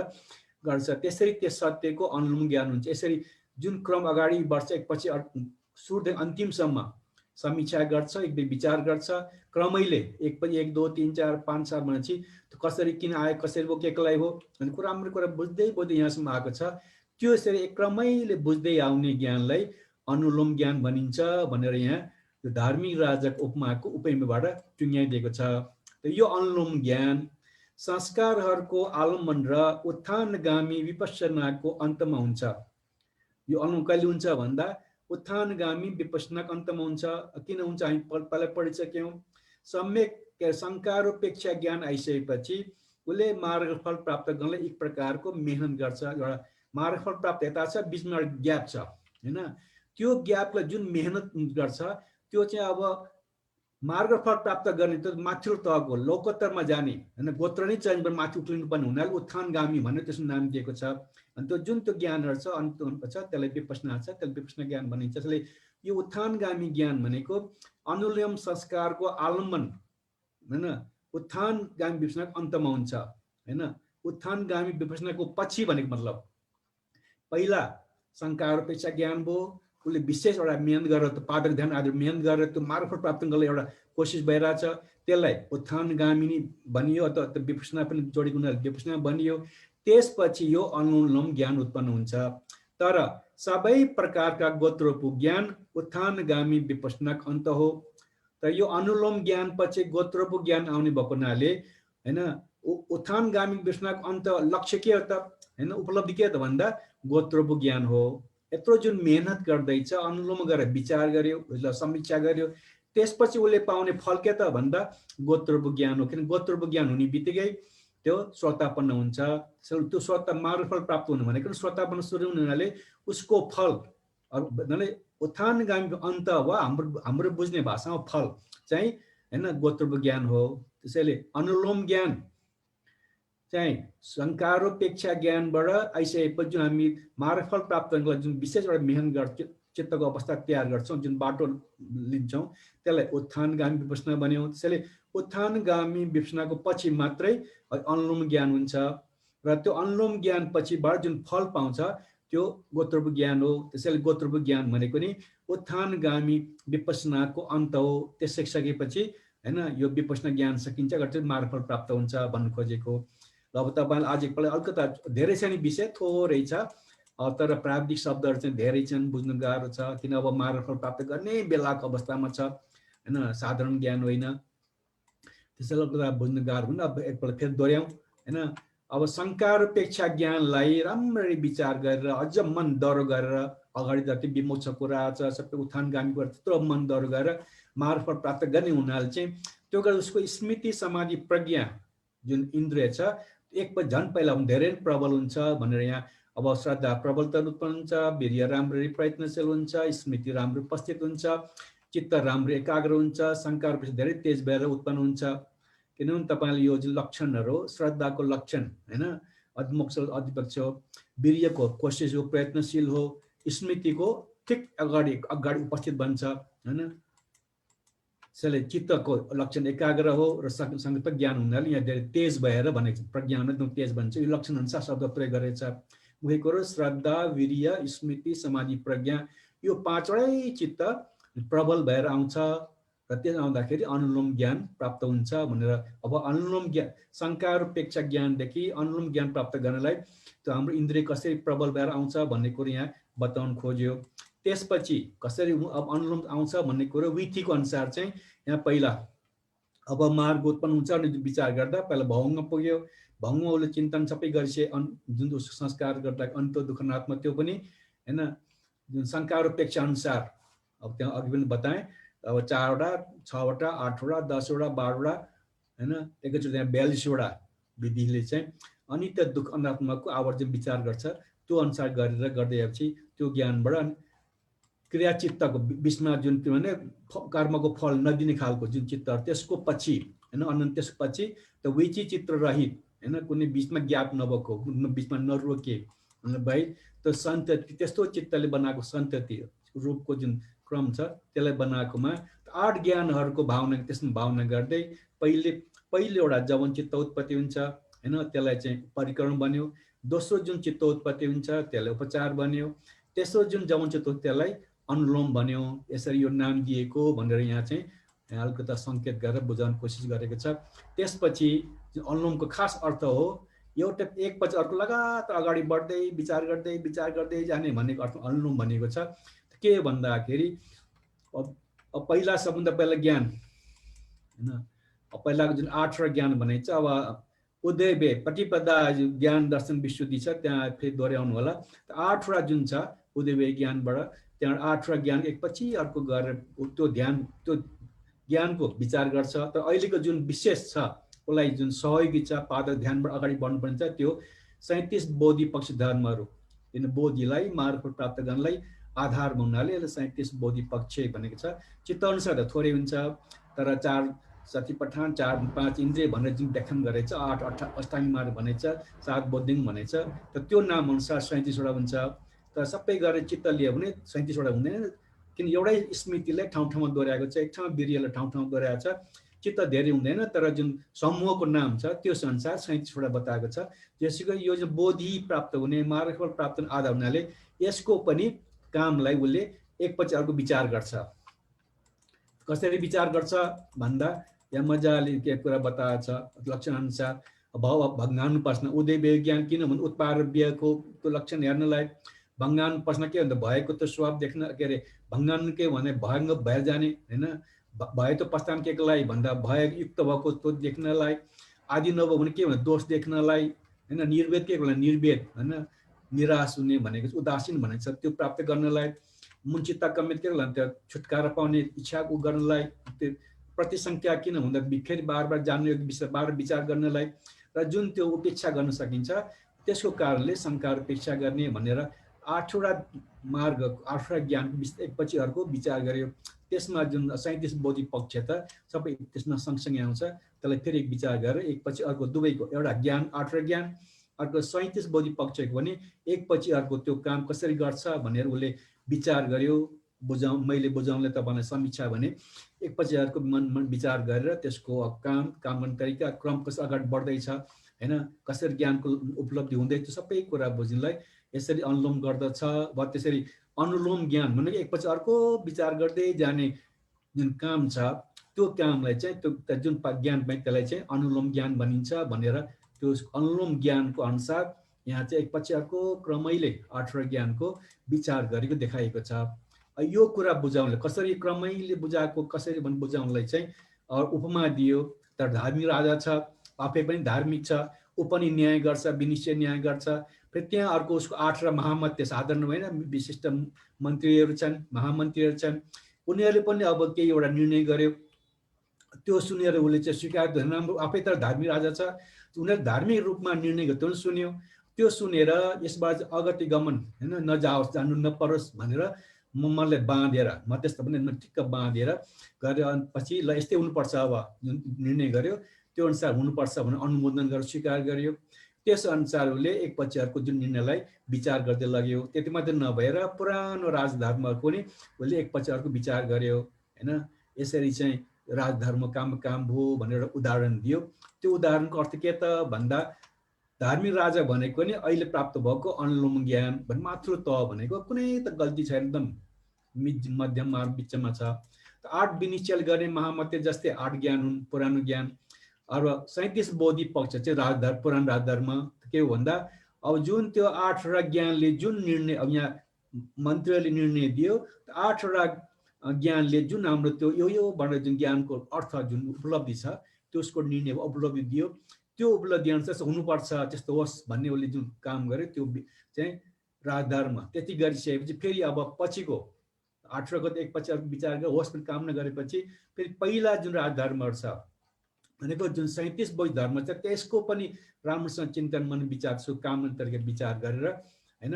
गर्छ। त्यसरी त्यस सत्यको अनुलोम ज्ञान हुन्छ। यसरी जुन क्रम अगाडि बढ्छ एकपछि सुरुदेखि अन्तिमसम्म समीक्षा गर्छ एक विचार गर्छ क्रमैले एकपछि 1 2 3 4 5 6 भनेपछि कसरी किन आयो कसरी हो के लागि हो भन्ने कुरा राम्रो कुरा बुझ्दै यहाँसम्म आएको छ। त्यो यसरी एक क्रमैले बुझ्दै आउने ज्ञानलाई अनुलोम ज्ञान भनिन्छ भनेर यहाँ यो धार्मिक राजाको उपमाको उपमेयबाट टुङ्ग्याइदिएको छ। यो अनुलोम ज्ञान संस्कारहरूको आलम्बन र उत्थानगामी विपश्यनाको अन्तमा हुन्छ। यो अनुलोम कहिले हुन्छ भन्दा उत्थानगामी विपश्यनाको अन्तमा हुन्छ। किन हुन्छ हामी पहिला पढिसक्यौँ। सम्यक संस्कारोपेक्षा ज्ञान आइसकेपछि उसले मार्गफल प्राप्त गर्नलाई एक प्रकारको मेहनत गर्छ। एउटा मार्गफल प्राप्त यता छ बिचमा ग्याप छ हैन। त्यो ग्यापलाई जुन मेहनत गर्छ त्यो चाहिँ अब मार्गफल प्राप्त गर्ने त माथिल्लो तहको लोकोत्तरमा जाने हैन गोत्र नै चयन गरेर माथि उक्लिनु पर्ने हुनाले उत्थानगामी भनेर त्यसको नाम दिएको छ। अनि त्यो जुन त्यो ज्ञानहरू छ अन्त छ त्यसलाई विपश्यना छ त्यसलाई विपश्यना ज्ञान भनिन्छ। त्यसले यो उत्थानगामी ज्ञान भनेको अनुलोम संस्कारको आलम्बन हैन उत्थानगामी विपश्यनाको अन्तमा हुन्छ हैन। उत्थानगामी विपश्यनाको पछि भनेको मतलब पहिला संस्कारोपेक्षा ज्ञान भयो उसले विशेष एउटा मेहनत गरेर त्यो पाठक ध्यान आदि मेहनत गरेर त्यो मार्गफल प्राप्त गर्न एउटा कोसिस भइरहेछ त्यसलाई उत्थानगामिनी भनियो अथवा त्यो विपश्यना पनि जोडेको हुनाले विपश्यना भनियो। त्यसपछि यो अनुलोम ज्ञान उत्पन्न हुन्छ। तर सबै प्रकारका गोत्रोपु ज्ञान उत्थानगामी विपश्यनाको अन्त हो। तर यो अनुलोम ज्ञान पछि गोत्रोपु ज्ञान आउने भएको हुनाले हैन उत्थानगामी विपश्यनाको अन्त लक्ष्य के हो त हैन उपलब्धि के त भन्दा गोत्रोपु ज्ञान हो। यत्रो जुन मेहनत गर्दैछ अनुलोम गरेर विचार गर्यो उसलाई समीक्षा गर्यो त्यसपछि उसले पाउने फल के त भन्दा गोत्रोपु ज्ञान हो। किन गोत्रोपु ज्ञान हुने बित्तिकै त्यो स्वतापन्न हुन्छ। त्यो स्वता मार्गफल प्राप्त हुनु भनेको स्वतापन्न सुरु हुने हुनाले उसको फल भन्नाले उत्थानगामी अन्त वा हाम्रो बुझ्ने भाषामा फल चाहिँ हैन गोत्रोपु ज्ञान हो। त्यसैले अनुलोम ज्ञान चाहिँ संस्कारोपेक्षा ज्ञानबाट आइसकेपछि जुन हामी मार्गफल प्राप्त गर्नको जुन विशेष एउटा मेहनत गर्छ चित्तको अवस्था तयार गर्छौँ जुन बाटो लिन्छौँ त्यसलाई उत्थानगामी विपश्यना भन्यौँ। त्यसैले उत्थानगामी विपश्यनाको पछि मात्रै अनुलोम ज्ञान हुन्छ र त्यो अनुलोम ज्ञान पछिबाट जुन फल पाउँछ त्यो गोत्रोपु ज्ञान हो। त्यसैले गोत्रोपु ज्ञान भनेको नि उत्थानगामी विपश्यनाको अन्त हो। त्यस सकेपछि हैन यो विपश्यना ज्ञान सकिन्छ गर्छ मार्गफल प्राप्त हुन्छ भन्नु खोजेको। अब तपाईँलाई आज एकपल्ट अलिकता धेरै छ नि विषय थोरै छ तर प्राविधिक शब्दहरू चाहिँ धेरै छन् बुझ्नु गाह्रो छ किन अब मार्गफल प्राप्त गर्ने बेलाको अवस्थामा छ। हैन साधारण ज्ञान होइन त्यसैले गर्दा बुझ्न गाह्रो हुन्छ अब एकपल्ट फेरि दोहोऱ्याउँ हैन अब शङ्का र अपेक्षा ज्ञानलाई राम्ररी विचार गरेर अझ मन डह्रो गरेर अगाडि जति विमोक्ष कुरा छ सबै उत्थानगामी कुरा त्यत्रो मन डह्रो गरेर मार्फत प्राप्त गर्ने हुनाले चाहिँ त्यो गर्दा उसको स्मृति समाधि प्रज्ञा जुन इन्द्रिय छ एकपल्ट झन् पहिला धेरै प्रबल हुन्छ भनेर यहाँ अब श्रद्धा प्रबलता उत्पन्न हुन्छ वीर्य राम्ररी प्रयत्नशील हुन्छ स्मृति राम्रो उपस्थित हुन्छ चित्त राम्रो एकाग्र हुन्छ शङ्का धेरै तेज भएर उत्पन्न हुन्छ किनभने तपाईँले यो जुन लक्षणहरू श्रद्धाको लक्षण हैन अधमोक्ष अधिपक्ष हो वीर्यको कोसिस हो प्रयत्नशील हो स्मृतिको ठिक अगाडि उपस्थित बन्छ हैन त्यसैले चित्तको लक्षण एकाग्र हो र संगत ज्ञान हुनाले यहाँ धेरै तेज भएर भनेको प्रज्ञा एकदम तेज बन्छ यो लक्षण अनुसार शब्द प्रयोग गरेको छ मुख्य कुरो श्रद्धा वीर्य स्मृति समाधि प्रज्ञा यो पाँचवटै चित्त प्रबल भएर आउँछ र त्यस आउँदाखेरि अनुलोम ज्ञान प्राप्त हुन्छ भनेर अब अनुलोम ज्ञान शङ्का र अपेक्षा ज्ञानदेखि अनुलोम ज्ञान प्राप्त गर्नलाई त्यो हाम्रो इन्द्रिय कसरी प्रबल भएर आउँछ भन्ने कुरो यहाँ बताउन खोज्यो त्यसपछि कसरी अब अनुलोम आउँछ भन्ने कुरो विधिको अनुसार चाहिँ यहाँ पहिला अब मार्ग उत्पन्न हुन्छ अनि विचार गर्दा पहिला भङ्ग पुग्यो भङ्गले चिन्तन सबै गरिसे जुन संस्कार गर्दा अन्त दुःखनात्म त्यो पनि हैन जुन शङ्का र अपेक्षा अनुसार अब त्यहाँ अघि पनि बताएँ अब 4वटा 6वटा 8वटा 10वटा 12वटा हैन एकैचोटि त्यहाँ 42वटा विधिले चाहिँ अनित्य दुःख अनात्मको आवर्जन विचार गर्छ त्यो अनुसार गरेर गर्दै आएपछि त्यो ज्ञानबाट क्रियाचित्तको बिचमा जुन के भने कर्मको फल नदिने खालको जुन चित्तहरू त्यसको पछि हैन अनन्त त्यसपछि त विचि चित्र रहित हैन कुनै बिचमा ग्याप नभएको बिचमा नरोके भाइ त्यो सन्तति त्यस्तो चित्तले बनाएको सन्तति रूपको जुन क्रम छ त्यसलाई बनाएकोमा 8 ज्ञानहरूको भावना त्यसमा भावना गर्दै पहिले एउटा जवन चित्त उत्पत्ति हुन्छ हैन त्यसलाई चाहिँ परिकरण बन्यो दोस्रो जुन चित्त उत्पत्ति हुन्छ त्यसलाई उपचार बन्यो तेस्रो जुन जवन चित्त त्यसलाई अनुलोम बन्यो यसरी यो नाम दिएको भनेर यहाँ चाहिँ अलिकता संकेत गरेर बुझाउन कोसिस गरेको छ त्यसपछि अनुलोमको खास अर्थ हो एउटा एकपछि अर्को लगातार अगाडि बढ्दै विचार गर्दै जाने भन्नेको अर्थ अनुलोम भनेको छ के भन्दाखेरि अब पहिला सबभन्दा पहिला ज्ञान हैन पहिलाको जुन 8वटा ज्ञान भनेको छ अब उदयवे प्रतिपदा ज्ञान दर्शन विशुद्धि छ त्यहाँ फेरि दोहोऱ्याउनु होला 8वटा जुन छ उदयवे ज्ञानबाट त्यहाँ 8वटा ज्ञान एकपछि अर्को गरेर त्यो ज्ञानको विचार गर्छ तर अहिलेको जुन विशेष छ उसलाई जुन सहयोगी छ पाद ध्यानबाट अगाडि बढ्नुपर्ने छ त्यो 37 बोधि पक्ष धर्महरू किन बोधिलाई मार्फत प्राप्त गर्नलाई आधार हुनाले यसले 37 बोधि पक्ष भनेको छ चित्त अनुसार त थोरै हुन्छ तर 4 सतिपठान 4 5 इन्द्रिय भनेर जुन व्याख्यान गरेको छ 8 अष्टाङ्गी मार्ग भनेको छ 7 बोधिङ भनेको छ तर त्यो नाम अनुसार 37वटा हुन्छ तर सबै गरेर चित्त लियो भने 37वटा हुँदैन किन एउटै स्मृतिलाई ठाउँ ठाउँमा दोहोऱ्याएको छ एक ठाउँमा वीर्यलाई ठाउँ ठाउँमा दोहोऱ्याएको छ चित्त धेरै हुँदैन तर जुन समूहको नाम छ त्यो अनुसार 37वटा बताएको छ जसको यो जो बोधि प्राप्त हुने मार्गफल प्राप्त हुने आधार हुनाले यसको पनि कामलाई उसले एकपछि अर्को विचार गर्छ कसरी विचार गर्छ भन्दा यहाँ मजाले के कुरा बताएको छ लक्षण अनुसार भाव भङ्गानुपासना उदय विज्ञान किनभने उत्पादव्यको त्यो लक्षण हेर्नलाई भङ्गानुपासना के भन्दा भएको त स्वभाव देख्न के अरे भङ्गान के भने भङ्ग भएर जाने हैन भए त पस्तान केको लागि भन्दा भय युक्त भएको त्यो देख्नलाई आदि नभयो भने के भन्दा दोष देख्नलाई हैन निर्वेद के भन्दा निर्वेद हैन निराश हुने भनेको उदासीन भनेको छ त्यो प्राप्त गर्नलाई मुञ्चित कमित के भन्छ छुटकारा पाउने इच्छा गर्नलाई त्यो प्रतिसंख्या किन भन्दा फेरि बारबार जान्ने विषय बार विचार गर्नलाई र जुन त्यो उपेक्षा गर्न सकिन्छ त्यसको कारणले शङ्का उपेक्षा गर्ने भनेर 8वटा मार्ग 8वटा ज्ञान एकपछि अर्को विचार गर्यो त्यसमा जुन 37 बोधि पक्ष त सबै त्यसमा सँगसँगै आउँछ त्यसलाई फेरि विचार गरेर एकपछि अर्को दुवैको एउटा ज्ञान 8वटा ज्ञान अर्को 37 बोधि पक्षको पनि एकपछि अर्को त्यो काम कसरी गर्छ भनेर उसले विचार गर्यो मैले बुझाउनले तपाईँलाई समीक्षा भने एकपछि अर्को मन विचार गरेर त्यसको काम गर्ने तरिका क्रम कसरी अगाडि बढ्दैछ हैन कसरी ज्ञानको उपलब्धि हुँदैछ सबै कुरा बुझ्नलाई यसरी अनुलोम गर्दछ वा त्यसरी अनुलोम ज्ञान भनेको एकपछि अर्को विचार गर्दै जाने जुन काम छ त्यो कामलाई चाहिँ त्यो जुन ज्ञान पाइ त्यसलाई चाहिँ अनुलोम ज्ञान भनिन्छ भनेर त्यो अनुलोम ज्ञानको अनुसार यहाँ चाहिँ एकपछि अर्को क्रमैले 8वटा ज्ञानको विचार गरेको देखाइएको छ यो कुरा बुझाउनलाई कसरी क्रमैले बुझाएको कसरी भन्ने बुझाउनलाई चाहिँ उपमा दियो। तर धार्मिक राजा छ, आफै पनि धार्मिक छ, ऊ पनि न्याय गर्छ, विनिश्चय न्याय गर्छ। फेरि त्यहाँ अर्को उसको 8 महामन्त्री, साधारण होइन, विशिष्ट मन्त्रीहरू छन्, महामन्त्रीहरू छन्, उनीहरूले पनि अब केही एउटा निर्णय गर्यो। त्यो सुनेर उसले चाहिँ स्वीकार गरेन। हाम्रो आफै त धार्मिक राजा छ, उनीहरूले धार्मिक रूपमा निर्णय गर्यो, त्यो सुन्यो। त्यो सुनेर यसबाट अगति गमन होइन, नजाओस्, जानु नपरोस् भनेर मलाई बाँधेर, मध्यस्थ पनि ठिक्क बाँधेर गरेर पछि ल यस्तै हुनुपर्छ, अब जुन निर्णय गर्यो त्यो अनुसार हुनुपर्छ भनेर अनुमोदन गरेर स्वीकार गर्यो। त्यस अनुसार उसले एकपछि अर्को जुन निर्णयलाई विचार गर्दै लग्यो। त्यति मात्रै नभएर पुरानो राजधर्मको पनि उसले एकपछि अर्को विचार गर्यो होइन। यसरी चाहिँ राजधर्म काम भयो भनेर उदाहरण दियो। त्यो उदाहरणको अर्थ के त भन्दा धार्मिक राजा भनेको नि अहिले प्राप्त भएको अनुलोम ज्ञान भन्ने मात्र त भनेको कुनै त गल्ती छैन, एकदम मध्यम मार्ग बिचमा छ। 8 विनिश्चय गर्ने महामन्त्री जस्तै 8 ज्ञान हुन्, पुरानो ज्ञान। अब 37 बौद्ध पक्ष चाहिँ राजधर्म, पुरानो राजधर्म के हो भन्दा अब जुन त्यो 8 ज्ञानले जुन निर्णय अब यहाँ मन्त्रीले निर्णय दियो, 8 ज्ञानले जुन हाम्रो त्यो यो भनेर जुन ज्ञानको अर्थ जुन उपलब्धि छ त्यसको निर्णय उपलब्धि दियो, त्यो उपलब्धि अनुसार हुनुपर्छ त्यस्तो होस् भन्ने उसले जुन काम गर्यो त्यो चाहिँ राजधर्म। त्यति गरिसकेपछि फेरि अब पछिको 8 एकपछि विचार गरेर होस् पनि काम नगरेपछि फेरि पहिला जुन राजधर्महरू छ भनेको जुन 37 बौद्ध धर्म छ त्यसको पनि राम्रोसँग चिन्तन मन विचार काम तरिका विचार गरेर होइन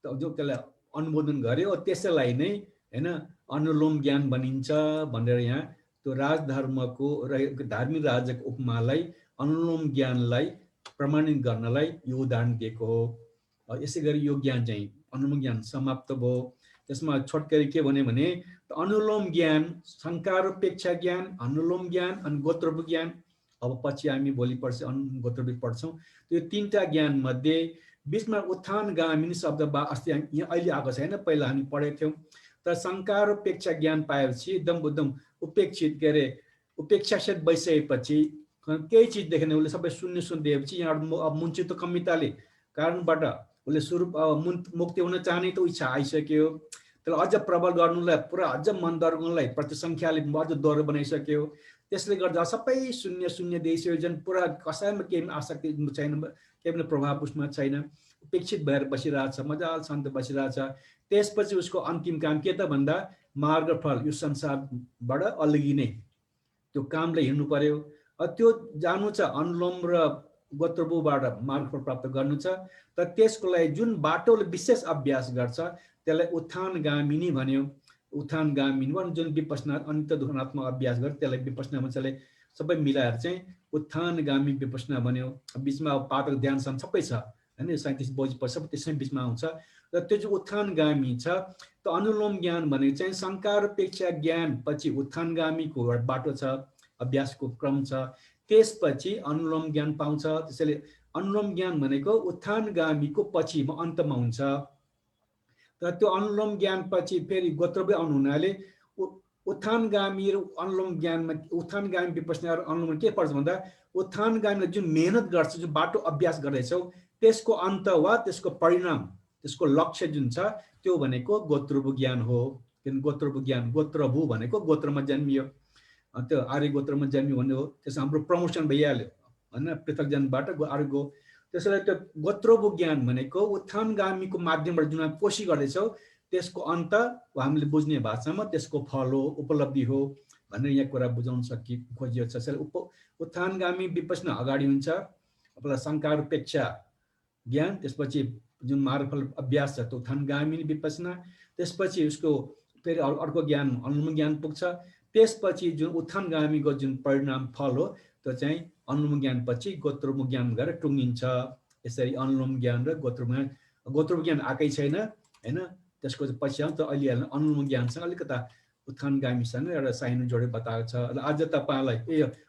जो त्यसलाई अनुमोदन गर्यो। त्यसैलाई नै होइन अनुलोम ज्ञान भनिन्छ भनेर यहाँ त्यो राजधर्मको धार्मिक राजाको उपमालाई अनुलोम ज्ञानलाई प्रमाणित गर्नलाई यो उदाहरण दिएको हो। यसै गरी यो ज्ञान चाहिँ अनुलोम ज्ञान समाप्त भयो। त्यसमा छोटकरी के भने अनुलोम ज्ञान, शङ्कारोपेक्षा ज्ञान, अनुलोम ज्ञान अनि गोत्रप ज्ञान। अब पछि हामी भोलि पर्छ गोत्रप पढ्छौँ। त्यो 3टा ज्ञान मध्ये बिचमा उत्थानगामिनी शब्द अस्ति यहाँ अहिले आएको छैन, पहिला हामी पढेको थियौँ। तर शङ्कारोपेक्षा ज्ञान पाएपछि एकदम उपेक्षित के अरे उपेक्षासित भइसकेपछि केही चिज देखेन उसले सबै सुनिदिएपछि यहाँ अब मुन्चितो कमिताले कारणबाट उसले स्वरूप मुक्ति हुन चाहने त इच्छा आइसक्यो। त्यसलाई अझ प्रबल गर्नुलाई पुरा अझ मन दर्गनलाई प्रतिसङ्ख्याले अझ दोहोरो बनाइसक्यो। त्यसले गर्दा सबै शून्य देशजन पुरा कसैमा केही आसक्ति छैन, केही पनि प्रभाव उसमा छैन, उपेक्षित भएर बसिरहेछ, मजाले शान्त बसिरहेछ। त्यसपछि उसको अन्तिम काम के त भन्दा मार्गफल यो संसारबाट अलगिने त्यो कामले हिँड्नु पर्यो। त्यो जानु छ अनुलोम र गोत्रबुबाट मार्गफल प्राप्त गर्नु छ। तर त्यसको लागि जुन बाटोले विशेष अभ्यास गर्छ त्यसलाई उत्थानगामिनी भन्यो। उत्थानगामिनी जुन विपश्यना अनित्य दुःखनात्मक अभ्यास गर्छ त्यसलाई विपश्यना भन्छ। सबै मिलाएर चाहिँ उत्थानगामी विपश्यना भन्यो। बिचमा अब पातक ध्यान सबै छ होइन, 37 बौद्ध सबै त्यसमै बिचमा आउँछ। र त्यो चाहिँ उत्थानगामी छ। त अनुलोम ज्ञान भनेको चाहिँ शङ्कारोपेक्षा ज्ञान पछि उत्थानगामीको बाटो छ, अभ्यासको क्रम छ। त्यसपछि अनुलोम ज्ञान पाउँछ। त्यसैले अनुलोम ज्ञान भनेको उत्थानगामीको पछि अन्तमा हुन्छ। तर त्यो अनुलोम ज्ञान पछि फेरि गोत्रबै आउनु हुनाले उत्थानगामी र अनुलोम ज्ञानमा उत्थानगामी विपश्यना र अनुलोम के पर्छ भन्दा उत्थानगामीले जुन मेहनत गर्छ, जुन बाटो अभ्यास गर्दैछौ त्यसको अन्त वा त्यसको परिणाम, त्यसको लक्ष्य जुन छ त्यो भनेको गोत्रभु ज्ञान हो। किन गोत्रभु ज्ञान, गोत्रभु भनेको गोत्रमा जन्मियो, त्यो आर्य गोत्रमा जन्मियो भन्ने हो। त्यसमा हाम्रो प्रमोसन भइहाल्यो होइन, पृथक जनबाट आर्यको। त्यसैले त्यो गोत्रभु ज्ञान भनेको उत्थानगामीको माध्यमबाट जुन कोसिस गर्दैछौ त्यसको अन्त हामीले बुझ्ने भाषामा त्यसको फल हो, उपलब्धि हो भनेर यहाँ कुरा बुझाउन खोजिएको छ। त्यसैले उत्थानगामी विपश्यना अगाडि हुन्छ, पहिला शङ्कारोपेक्षा ज्ञान, त्यसपछि जुन मार्गफल अभ्यास छ त्यो उत्थानगामी विपश्यना, त्यसपछि उसको फेरि अर्को ज्ञान अनुलोम ज्ञान पुग्छ। त्यसपछि जुन उत्थानगामीको जुन परिणाम फल हो त्यो चाहिँ अनुलोम ज्ञान पछि गोत्रभु ज्ञान गरेर टुङ्गिन्छ। यसरी अनुलोम ज्ञान र गोत्रभु ज्ञान आएकै छैन होइन, त्यसको पछि आउँछ। अहिले अनुलोम ज्ञानसँग अलिकता उत्थानगामीसँग एउटा साइनो जोडेर बताएको छ। र आज तपाईँलाई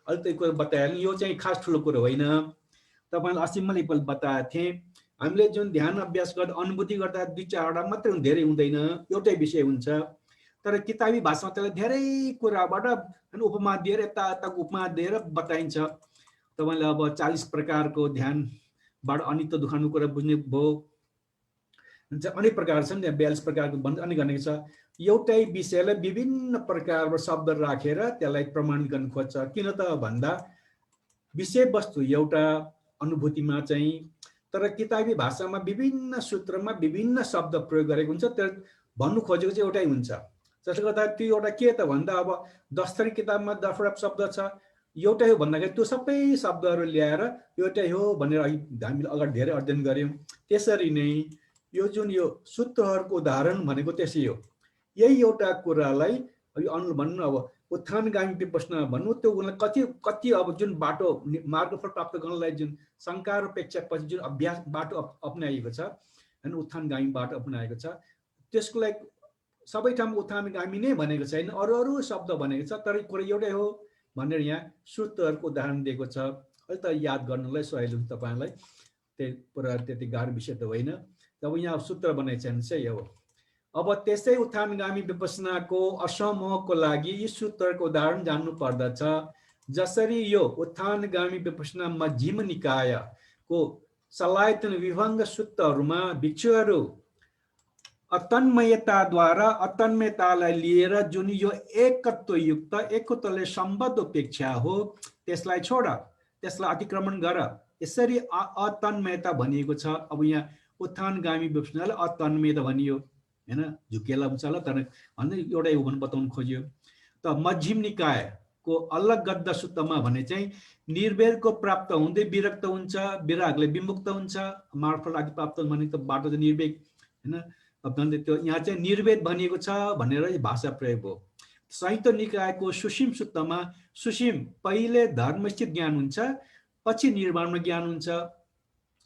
अलिक त्यो कुरा बताइहाल्नु, यो चाहिँ खास ठुलो कुरो होइन। तपाईँलाई अस्ति मैले एकपल्ट बताएको थिएँ, हामीले जुन ध्यान अभ्यास गर्दा अनुभूति गर्दा 2-4वटा मात्रै धेरै हुँदैन, एउटै विषय हुन्छ। तर किताबी भाषामा त्यसलाई धेरै कुराबाट उपमा दिएर यताको उपमा दिएर बताइन्छ। तपाईँले अब 40 प्रकारको ध्यानबाट अनित्य दुःखको कुरा बुझ्ने भयो। अनेक प्रकार छन्, 42 प्रकारको भन्छ अनेक भनेको छ। एउटै विषयलाई विभिन्न प्रकारको शब्द राखेर त्यसलाई प्रमाणित गर्न खोज्छ। किन त भन्दा विषयवस्तु एउटा अनुभूतिमा चाहिँ तर किताबी भाषामा विभिन्न सूत्रमा विभिन्न शब्द प्रयोग गरेको हुन्छ, तर भन्नु खोजेको चाहिँ एउटै हुन्छ। जसले गर्दा त्यो एउटा के त भन्दा अब 10 थरी किताबमा 10वटा शब्द छ, एउटै हो भन्दाखेरि त्यो सबै शब्दहरू ल्याएर एउटै हो भनेर हामीले अगाडि धेरै अध्ययन गऱ्यौँ। त्यसरी नै यो जुन यो सूत्रहरूको उदाहरण भनेको त्यसै हो। यही एउटा कुरालाई भन्नु अब उत्थानगामी विपश्यना भन्नु, त्यो उनलाई कति अब जुन बाटो मार्गफल प्राप्त गर्नलाई जुन शङ्का र अपेक्षा पछि जुन अभ्यास बाटो अपनाएको छ होइन, उत्थानगामी बाटो अपनाएको छ, त्यसको लागि सबै ठाउँमा उत्थानगामी नै भनेको छैन, अरू अरू शब्द भनेको छ, तर कुरा एउटै हो भनेर यहाँ सूत्रहरूको उदाहरण दिएको छ। अहिले त याद गर्नलाई सजिलो हुन्छ तपाईँलाई, त्यही पुरा त्यति गाह्रो विषय त होइन। अब यहाँ सूत्र बनाएको छैन चाहिँ हो। अब त्यसै उत्थानगामी विपश्यनाको असमूहको लागि यी सूत्रको उदाहरण जान्नु पर्दछ। जसरी यो उत्थानगामी विपश्यना मध्यम निकायको सलायतन विभङ्ग सूत्रहरूमा भिक्षुहरू अतन्मयताद्वारा अतन्मयतालाई लिएर जुन यो एकत्वयुक्त एकत्वले सम्बद्ध अपेक्षा हो त्यसलाई छोड, त्यसलाई अतिक्रमण गर, यसरी अतन्मयता भनिएको छ। अब यहाँ उत्थानगामी विपश्यनालाई अतन्मयता भनियो हैन, झुकेला उचाला तर भन्दै एउटै हो भने बताउन खोज्यो। त मध्यम निकायको अलग गद्दा सूत्रमा भने चाहिँ निर्वेदको प्राप्त हुँदै विरक्त हुन्छ, विरागले विमुक्त हुन्छ, मार्फत आदि प्राप्त भने त बाटो चाहिँ निर्वेद हैन। त्यो यहाँ चाहिँ निर्वेद भनिएको छ भनेर भाषा प्रयोग हो। संयुक्त निकायको सुसीम सूत्रमा सुसीम पहिले धर्मस्थित ज्ञान हुन्छ, पछि निर्माणमा ज्ञान हुन्छ।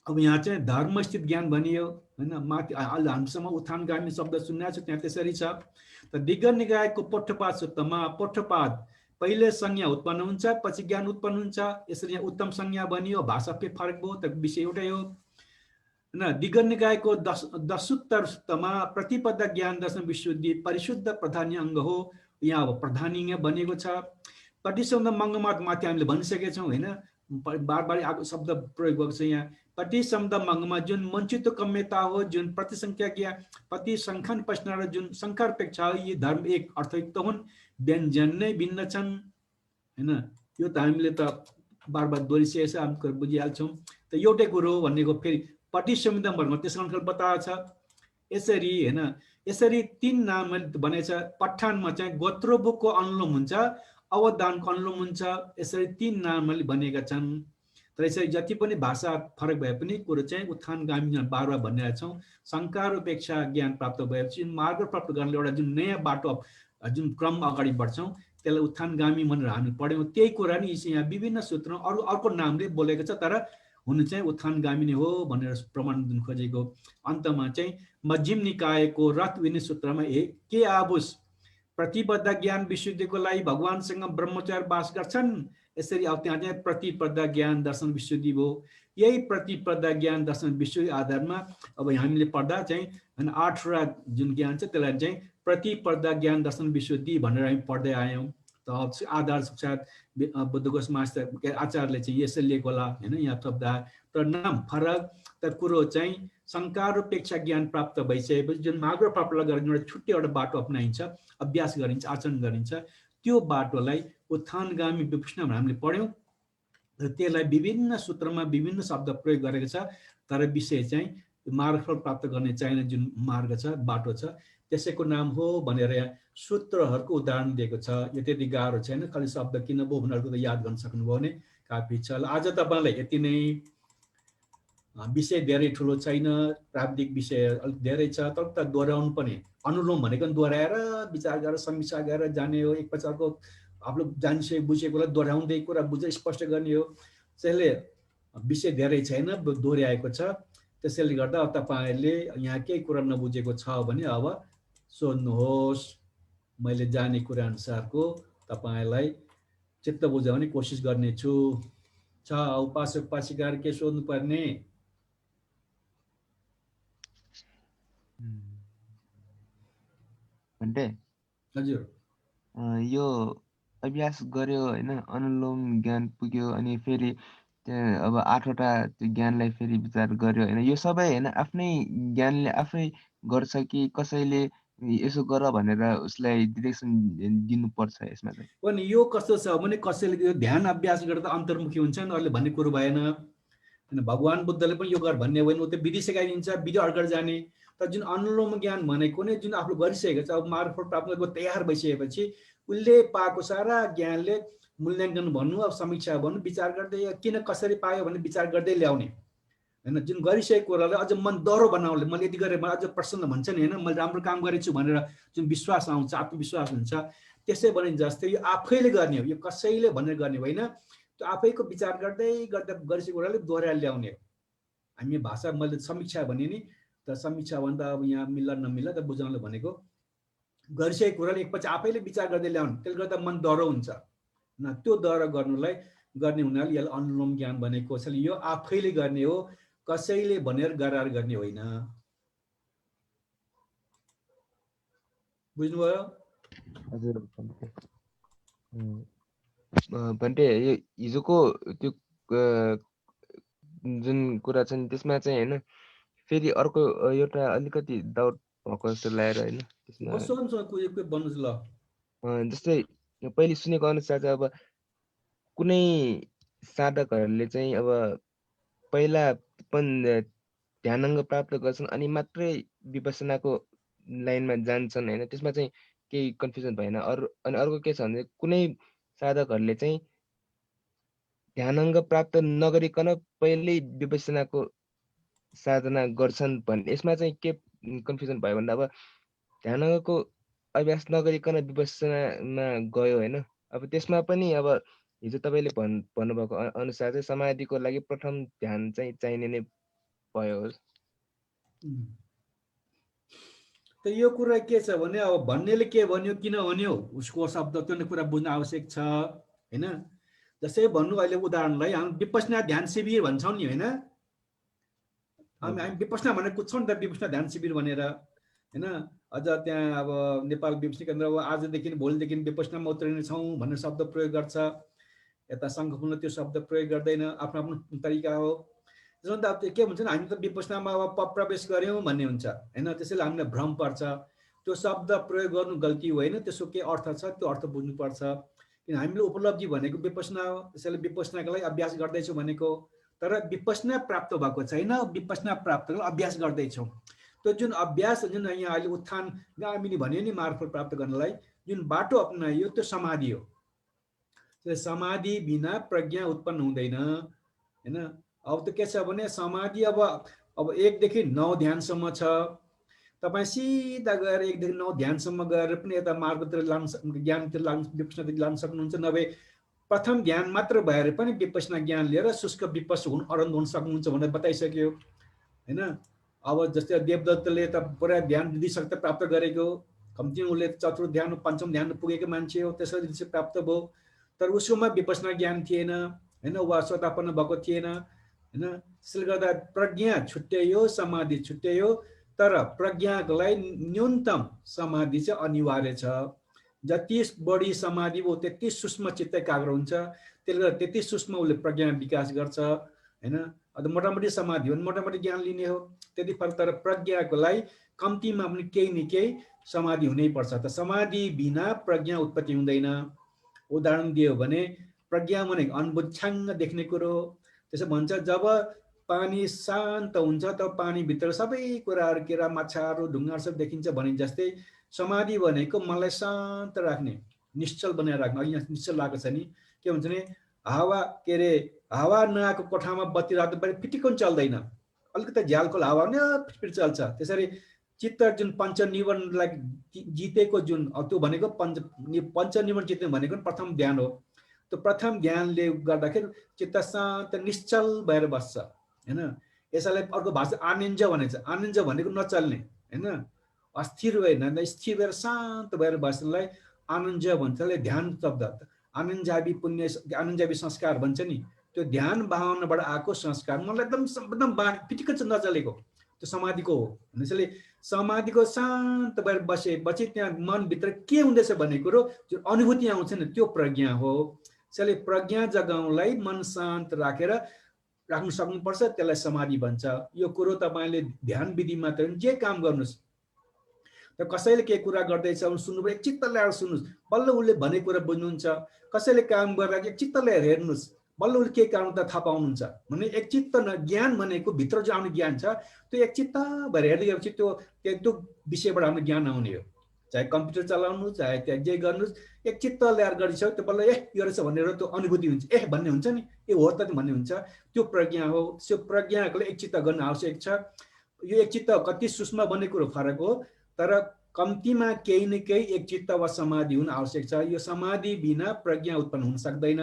अब यहाँ चाहिँ धर्मस्थित ज्ञान भनियो हैन, माथि हामीसँग उत्थानगामी शब्द सुन्या छ त्यहाँ त्यसरी छ। त दिग्गज निकायको पोठपाद सूत्रमा पोठपाद पहिले संज्ञा उत्पन्न हुन्छ, पछि ज्ञान उत्पन्न हुन्छ, यसरी यहाँ उत्तम संज्ञा भनियो, भाषा पे फरक भयो त विषय एउटै हो हैन। दिग्गज निकायको दशोत्तर सूत्रमा प्रतिपदा ज्ञान दर्शन विशुद्धि परिशुद्ध प्रधानी अङ्ग हो, यहाँ अब प्रधानी बनेको छ। प्रतिशब्द मङ्गमा माथि हामीले भनिसकेका छौँ होइन, बार बार आएको शब्द प्रयोग भएको छ यहाँ। प्रतिशब्द मङ्गमा जुन मञ्चित कम्यता हो, जुन प्रतिसङ्ख्या ज्ञा प्रतिसङ्ख्यान प्रश्न र जुन शङ्कापेक्षा हो, यी धर्म एक अर्थयुक्त हुन्, व्यञ्जन नै भिन्न छन् होइन। यो त हामीले त बार बार दोहोरिसकेको छ, हामी बुझिहाल्छौँ। त एउटै कुरो हो भनेको फेरि प्रतिशब्द वर्गमा त्यसको बताएको छ। यसरी होइन, यसरी 3 नाम भनेको छ। पठानमा चाहिँ गोत्रोबुकको अनुलोम हुन्छ, अवधानको अनुलोम हुन्छ, यसरी 3 नामले बनेका छन्। तर यसरी जति पनि भाषा फरक भए पनि कुरो चाहिँ उत्थानगामी बार बार भनिरहेका छौँ। शङ्का र अपेक्षा ज्ञान प्राप्त भएपछि मार्ग प्राप्त गर्ने एउटा जुन नयाँ बाटो जुन क्रम अगाडि बढ्छौँ त्यसलाई उत्थानगामी भनेर हामी पढ्यौँ। त्यही कुरा नि यहाँ विभिन्न सूत्र अर्को नामले बोलेको छ, तर हुनु चाहिँ उत्थानगामी नै हो भनेर प्रमाण दिन खोजेको। अन्तमा चाहिँ मध्यम निकायको रथ विनि सूत्रमा के आबुस प्रतिबद्ध ज्ञान विशुद्धिको लागि भगवानसँग ब्रह्मचारी वास गर्छन्। यसरी अब त्यहाँ चाहिँ प्रतिपदा ज्ञान दर्शन विशुद्धि भयो। यही प्रतिपदा ज्ञान दर्शन विशुद्धि आधारमा अब हामीले पढ्दा चाहिँ 8वटा जुन ज्ञान छ त्यसलाई चाहिँ प्रतिपदा ज्ञान दर्शन विशुद्धि भनेर हामी पढ्दै आयौँ। त आधार साक्षात् बुद्धघोष मास्टर आचार्यले चाहिँ यसरी लिएको होला होइन, यहाँ थप्दा तर नाम फरक, त कुरो चाहिँ शङ्का र अपेक्षा ज्ञान प्राप्त भइसकेपछि जुन मार्ग प्राप्त गर्ने एउटा छुट्टै एउटा बाटो अपनाइन्छ, अभ्यास गरिन्छ, आचरण गरिन्छ, त्यो बाटोलाई उत्थानगामी विपश्यना हामीले पढ्यौँ। र त्यसलाई विभिन्न सूत्रमा विभिन्न शब्द प्रयोग गरेको छ, तर विषय चाहिँ मार्गफल प्राप्त गर्ने चाहिने जुन मार्ग छ, बाटो छ, त्यसैको नाम हो भनेर यहाँ सूत्रहरूको उदाहरण दिएको छ। यो त्यति गाह्रो छैन, खालि शब्द किन भयो भनेर याद गर्न सक्नुभयो भने काफी छ। आज तपाईँलाई यति नै, विषय धेरै ठुलो छैन, प्राविधिक विषय अलिक धेरै छ, तर दोहोऱ्याउनु पनि, अनुलोम भनेको दोहोऱ्याएर विचार गरेर समीक्षा गरेर जाने हो। एकपछि अर्को आफ्नो जानिसके बुझेकोलाई दोहोऱ्याउँदै कुरा स्पष्ट गर्ने हो। त्यसैले विषय धेरै छैन, दोहोऱ्याएको छ। त्यसैले गर्दा अब तपाईँहरूले यहाँ केही कुरा नबुझेको छ भने अब सोध्नुहोस्, मैले जाने कुरा अनुसारको तपाईँलाई चित्त बुझाउने कोसिस गर्नेछु। छ उपासक उपासिकाहरू के सोध्नु पर्ने? हजुर, यो अभ्यास गर्यो होइन, अनुलोम ज्ञान पुग्यो, अनि फेरि अब 8वटा ज्ञानलाई फेरि विचार गर्यो होइन, यो सबै होइन आफ्नै ज्ञानले आफै गर्छ कि कसैले यसो गर भनेर उसलाई डिरेक्सन दिनुपर्छ यसमा चाहिँ। अनि यो कस्तो छ भने कसैले यो ध्यान अभ्यास गर्दा अन्तर्मुखी हुन्छ नि, अरूले भन्ने कुरो भएन। होइन भगवान् बुद्धले पनि यो गर भन्ने होइन, ऊ त विधि सिकाइदिन्छ, विधि अगाडि जाने। तर जुन अनुलोम ज्ञान भनेको नै जुन आफूले गरिसकेको छ, अब मार्फत प्राप्त गरेको तयार भइसकेपछि उसले पाएको सारा ज्ञानले मूल्याङ्कन भन्नु, अब समीक्षा भन्नु, विचार गर्दै किन कसरी पायो भन्ने विचार गर्दै ल्याउने। होइन जुन गरिसकेको कुरालाई अझ मन डह्रो बनाउने, मैले यति गरेँ मलाई अझ प्रसन्न भन्छ नि, होइन मैले राम्रो काम गरेछु भनेर जुन विश्वास आउँछ, आत्मविश्वास हुन्छ, त्यसै भने जस्तै यो आफैले गर्ने हो, यो कसैले भनेर गर्ने होइन। त्यो आफैको विचार गर्दै गर्दा गरिसकेको कुराले दोहोऱ्याएर ल्याउने हो। हामी भाषा मैले समीक्षा भने नि, त समीक्षा भन्दा अब यहाँ मिल्ला नमिल्ला त बुझाउनले भनेको गरिसकेको कुराले एकपछि आफैले विचार गर्दै ल्याउनु, त्यसले गर्दा मन डह्रो हुन्छ। न त्यो डह्रो गर्नुलाई गर्ने हुनाले यसलाई अनुलोम ज्ञान भनेको छ। यो आफैले गर्ने हो, कसैले भनेर गराएर गर्ने होइन। बुझ्नुभयो? हजुर भन्टे यो हिजोको त्यो जुन कुरा छ नि त्यसमा चाहिँ होइन फेरि अर्को एउटा अलिकति डाउट भएको जस्तो लागेर होइन त्यसमा भन्नुहोस् ल। जस्तै पहिले सुनेको अनुसार चाहिँ अब कुनै साधकहरूले चाहिँ अब पहिला ध्यानाङ्ग प्राप्त गर्छन् अनि मात्रै विपसनाको लाइनमा जान्छन् होइन, त्यसमा चाहिँ केही कन्फ्युजन भएन। अनि अर्को के छ भने कुनै साधकहरूले चाहिँ ध्यानाङ्ग प्राप्त नगरिकन पहिल्यै विपसनाको साधना गर्छन् भन्ने, यसमा चाहिँ के कन्फ्युजन भयो भन्दा अब ध्यानाङ्गको अभ्यास नगरिकन विपसनामा गयो होइन, अब त्यसमा पनि अब हिजो तपाईँले भन्नुभएको अनुसार चाहिँ समाधिको लागि प्रथम ध्यान चाहिँ चाहिने नै भयो। त यो कुरा के छ भने अब भन्नेले के भन्यो, किन भन्यो, उसको शब्द त्यो कुरा बुझ्न आवश्यक छ होइन। जस्तै भन्नु अहिले उदाहरणलाई हामी विपसना ध्यान शिविर भन्छौँ नि होइन, हामी विपसना भनेर कुद्छौँ नि त, विपसना ध्यान शिविर भनेर होइन। अझ त्यहाँ अब नेपाल विपसना केन्द्र आजदेखि भोलिदेखि विपसनामा उत्रिने छौँ भनेर शब्द प्रयोग गर्छ। यता सङ्घपुलले त्यो शब्द प्रयोग गर्दैन, आफ्नो आफ्नो तरिका हो। त्यसमा त के भन्छ नि, हामी त विपसनामा अब प्रवेश गऱ्यौँ भन्ने हुन्छ होइन, त्यसैले हामीलाई भ्रम पर्छ। त्यो शब्द प्रयोग गर्नु गल्ती होइन, त्यसको के अर्थ छ त्यो अर्थ बुझ्नुपर्छ। किन हामीले उपलब्धि भनेको विपसना हो, त्यसैले विपसनाको लागि अभ्यास गर्दैछौँ भनेको। तर विपसना प्राप्त भएको छैन, विपसना प्राप्त अभ्यास गर्दैछौँ। त्यो जुन अभ्यास जुन यहाँ अहिले उत्थान गामिनी भन्यो नि मार्फत प्राप्त गर्नलाई जुन बाटो अपनाइयो त्यो समाधि हो। समाधि बिना प्रज्ञा उत्पन्न हुँदैन होइन। अब त के छ भने समाधि अब 1 देखि 9 ध्यानसम्म छ। तपाईँ सिधा गएर 1 देखि 9 ध्यानसम्म गएर पनि यता मार्गतिर लान, ज्ञानतिर लान, विपसनातिर लान सक्नुहुन्छ। नभए प्रथम ध्यान मात्र भएर पनि विपसना ज्ञान लिएर शुष्क विपस हुन अरन्ध हुन सक्नुहुन्छ भनेर बताइसक्यो होइन। अब जस्तै देवदत्तले त पुरा ध्यान दिदिसक्दा प्राप्त गरेको, कम्ती उसले चतुर्थ ध्यान पञ्चम ध्यान पुगेको मान्छे हो, त्यसरी चाहिँ प्राप्त भयो। तर उसकोमा विपसना ज्ञान थिएन होइन, वा स्वतापन्न भएको थिएन होइन। त्यसले गर्दा प्रज्ञा छुट्यायो, समाधि छुट्यायो। तर प्रज्ञाको लागि न्यूनतम समाधि चाहिँ अनिवार्य छ। जति बढी समाधि हो त्यति सूक्ष्म चित्त एकाग्र हुन्छ, त्यसले गर्दा त्यति सूक्ष्म उसले प्रज्ञा विकास गर्छ होइन। अब मोटामोटी समाधि हो भने मोटामोटी ज्ञान लिने हो, त्यति फरक। तर प्रज्ञाको लागि कम्तीमा पनि केही न केही समाधि हुनैपर्छ। त समाधि बिना प्रज्ञा उत्पत्ति हुँदैन। उदाहरण दियो भने प्रज्ञा भनेको अनुभूत छाङ्ग देख्ने कुरो। त्यसो भन्छ जब पानी शान्त हुन्छ तब पानीभित्र सबै कुराहरू, केरा माछाहरू ढुङ्गाहरू सब देखिन्छ भने जस्तै समाधि भनेको मनलाई शान्त राख्ने, निश्चल बनाएर राख्ने। अहिले यहाँ निश्चल लागेको छ नि, के भन्छ भने हावा के अरे हावा नआएको कोठामा बत्ती राख्दा पनि फिटिक्क चल्दैन, अलिकति झ्यालको हावा भने फिट चल्छ। त्यसरी चित्त जुन पञ्चनिवरणलाई जितेको जुन त्यो भनेको पञ्चनिवरण जित्ने भनेको प्रथम ध्यान हो। त्यो प्रथम ध्यानले गर्दाखेरि चित्त शान्त निश्चल भएर बस्छ होइन। यसैलाई अर्को भाषा आनन्द भनेको छ। आनन्द भनेको नचल्ने होइन, अस्थिर भएर स्थिर भएर शान्त भएर बस्नलाई आनन्द भन्छ। ध्यान शब्द आनन्जाबी पुण्य, आनन्जाबी संस्कार भन्छ नि, त्यो ध्यान भावनाबाट आएको संस्कार मनलाई एकदम पिटिक्क नचलेको त्यो समाधिको हो। त्यसैले समाधिको शान्त भएर बसेपछि त्यहाँ मनभित्र के हुँदैछ भन्ने कुरो जुन अनुभूति आउँछ नि त्यो प्रज्ञा हो। त्यसैले प्रज्ञा जगाउनलाई मन शान्त राखेर राख्नु सक्नुपर्छ, त्यसलाई समाधि भन्छ। यो कुरो तपाईँले ध्यान विधि मात्र जे काम गर्नुहोस्, र कसैले के कुरा गर्दैछ भने सुन्नु एक चित्त ल्याएर सुन्नुहोस्, बल्ल उसले भनेको कुरा बुझ्नुहुन्छ। कसैले काम गरेर एक चित्त ल्याएर हेर्नुहोस्, बल्ल उसले के कारण त थाहा पाउनुहुन्छ भने एक चित्त ज्ञान भनेको भित्र जो आउने ज्ञान छ त्यो एक चित्त भएर हेर्दै गएपछि त्यो विषयबाट हाम्रो ज्ञान आउने हो। चाहे कम्प्युटर चलाउनु, चाहे त्यहाँ जे गर्नुहोस्, एक चित्त ल्याएर गरिसक्यो त्यो बल्ल यो रहेछ भनेर त्यो अनुभूति हुन्छ, भन्ने हुन्छ नि, हो त भन्ने हुन्छ। त्यो प्रज्ञा हो। त्यो प्रज्ञाको एक चित्त गर्न आवश्यक छ। यो एक चित्त कति सूक्ष्म भन्ने कुरो फरक हो, तर कम्तीमा केही न केही एक चित्त वा समाधि हुन आवश्यक छ। यो समाधि बिना प्रज्ञा उत्पन्न हुन सक्दैन।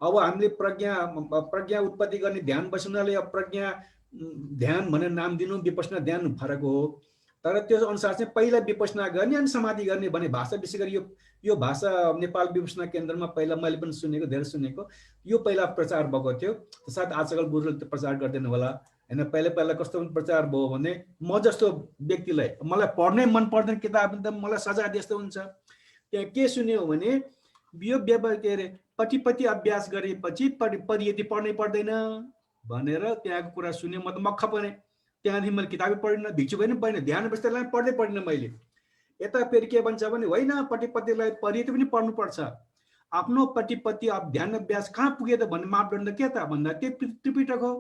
अब हामीले प्रज्ञा उत्पत्ति गर्ने ध्यान बस्नाले प्रज्ञा ध्यान भनेर नाम दिनु, विपश्यना ध्यान फरक हो। तर त्यो अनुसार चाहिँ पहिला विपश्यना गर्ने अनि समाधि गर्ने भन्ने भाषा, विशेष गरी यो भाषा नेपाल विपश्यना केन्द्रमा पहिला मैले पनि सुनेको, धेरै सुनेको, यो पहिला प्रचार भएको थियो। सायद आजकल गुरुले प्रचार गर्दैन होला हैन। पहिला कस्तो प्रचार भयो भने म जस्तो व्यक्तिलाई मलाई पढ्नै मन पर्दैन किताब, त मलाई सजाय त्यस्तो हुन्छ। त्यहाँ के सुन्यो भने यो के अरे पटिपति अभ्यास गरेपछि परियति पढ्नै पर्दैन भनेर त्यहाँको कुरा सुन्यो। म त मक्ख परेँ। त्यहाँदेखि मैले किताबै पढिनँ, भिक्षु पनि पढिनँ, ध्यान बस्दैलाई पढ्दै पढिनँ मैले। यता फेरि के भन्छ भने होइन, पटिपतिलाई परियति पनि पढ्नुपर्छ। आफ्नो पटिपति ध्यान अभ्यास कहाँ पुगे त भन्ने मापदण्ड के त भन्दा त्यो त्रिपिटक हो।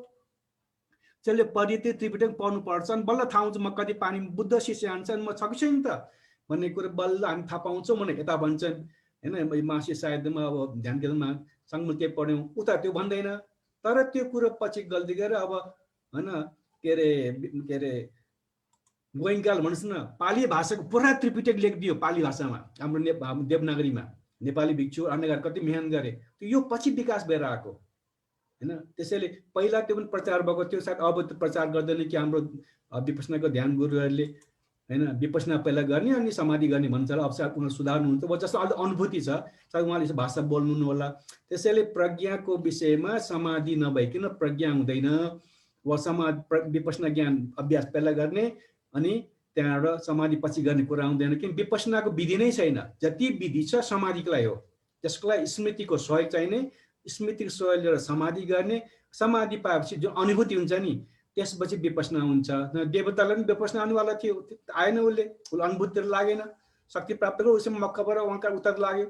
त्यसले परियति त्रिपिटक पढ्नुपर्छ अनि बल्ल थाहा हुन्छ म कति पानी बुद्ध शिष्य आन्छन्, म छ कि छैन त भन्ने कुरो बल्ल हामी थाहा पाउँछौँ भने यता भन्छन् होइन। मासी सायदमा अब ध्यान केन्द्रमा सङ्गमा के पढ्यौँ उता त्यो भन्दैन। तर त्यो कुरो पछि गल्ती गरेर अब होइन के अरे गोइङ्काल भन्नुहोस् न, पाली भाषाको पुरा त्रिपिटक लेखिदियो पाली भाषामा, हाम्रो देवनागरीमा। नेपाली भिक्षु अन्य कति मेहनत गरे, यो पछि विकास भएर आएको होइन। त्यसैले पहिला त्यो पनि प्रचार भएको थियो, सायद अब त्यो प्रचार गर्दैन कि हाम्रो विपश्यनाको ध्यान गुरुहरूले होइन विपश्यना पहिला गर्ने अनि समाधि गर्ने भन्छ। अब सायद उनीहरू सुधार्नुहुन्छ, जस्तो अहिले अनुभूति छ, सायद उहाँले भाषा बोल्नु होला। त्यसैले प्रज्ञाको विषयमा समाधि नभइकन प्रज्ञा हुँदैन। वा विपश्यना ज्ञान अभ्यास पहिला गर्ने अनि त्यहाँबाट समाधि पछि गर्ने कुरा हुँदैन। किन विपश्यनाको विधि नै छैन। जति विधि छ समाधिको लागि हो। त्यसको लागि स्मृतिको सहयोग चाहिने, स्मृतिको सहयोग लिएर समाधि गर्ने। समाधि पाएपछि जुन अनुभूति हुन्छ नि त्यसपछि विपश्यना हुन्छ। देवतालाई पनि विपश्यना आउनेवाला थियो, आएन, उसले अनुभूतितिर लागेन, शक्ति प्राप्त गर्यो, उसमा मक्खबाट उहाँका उतार लाग्यो।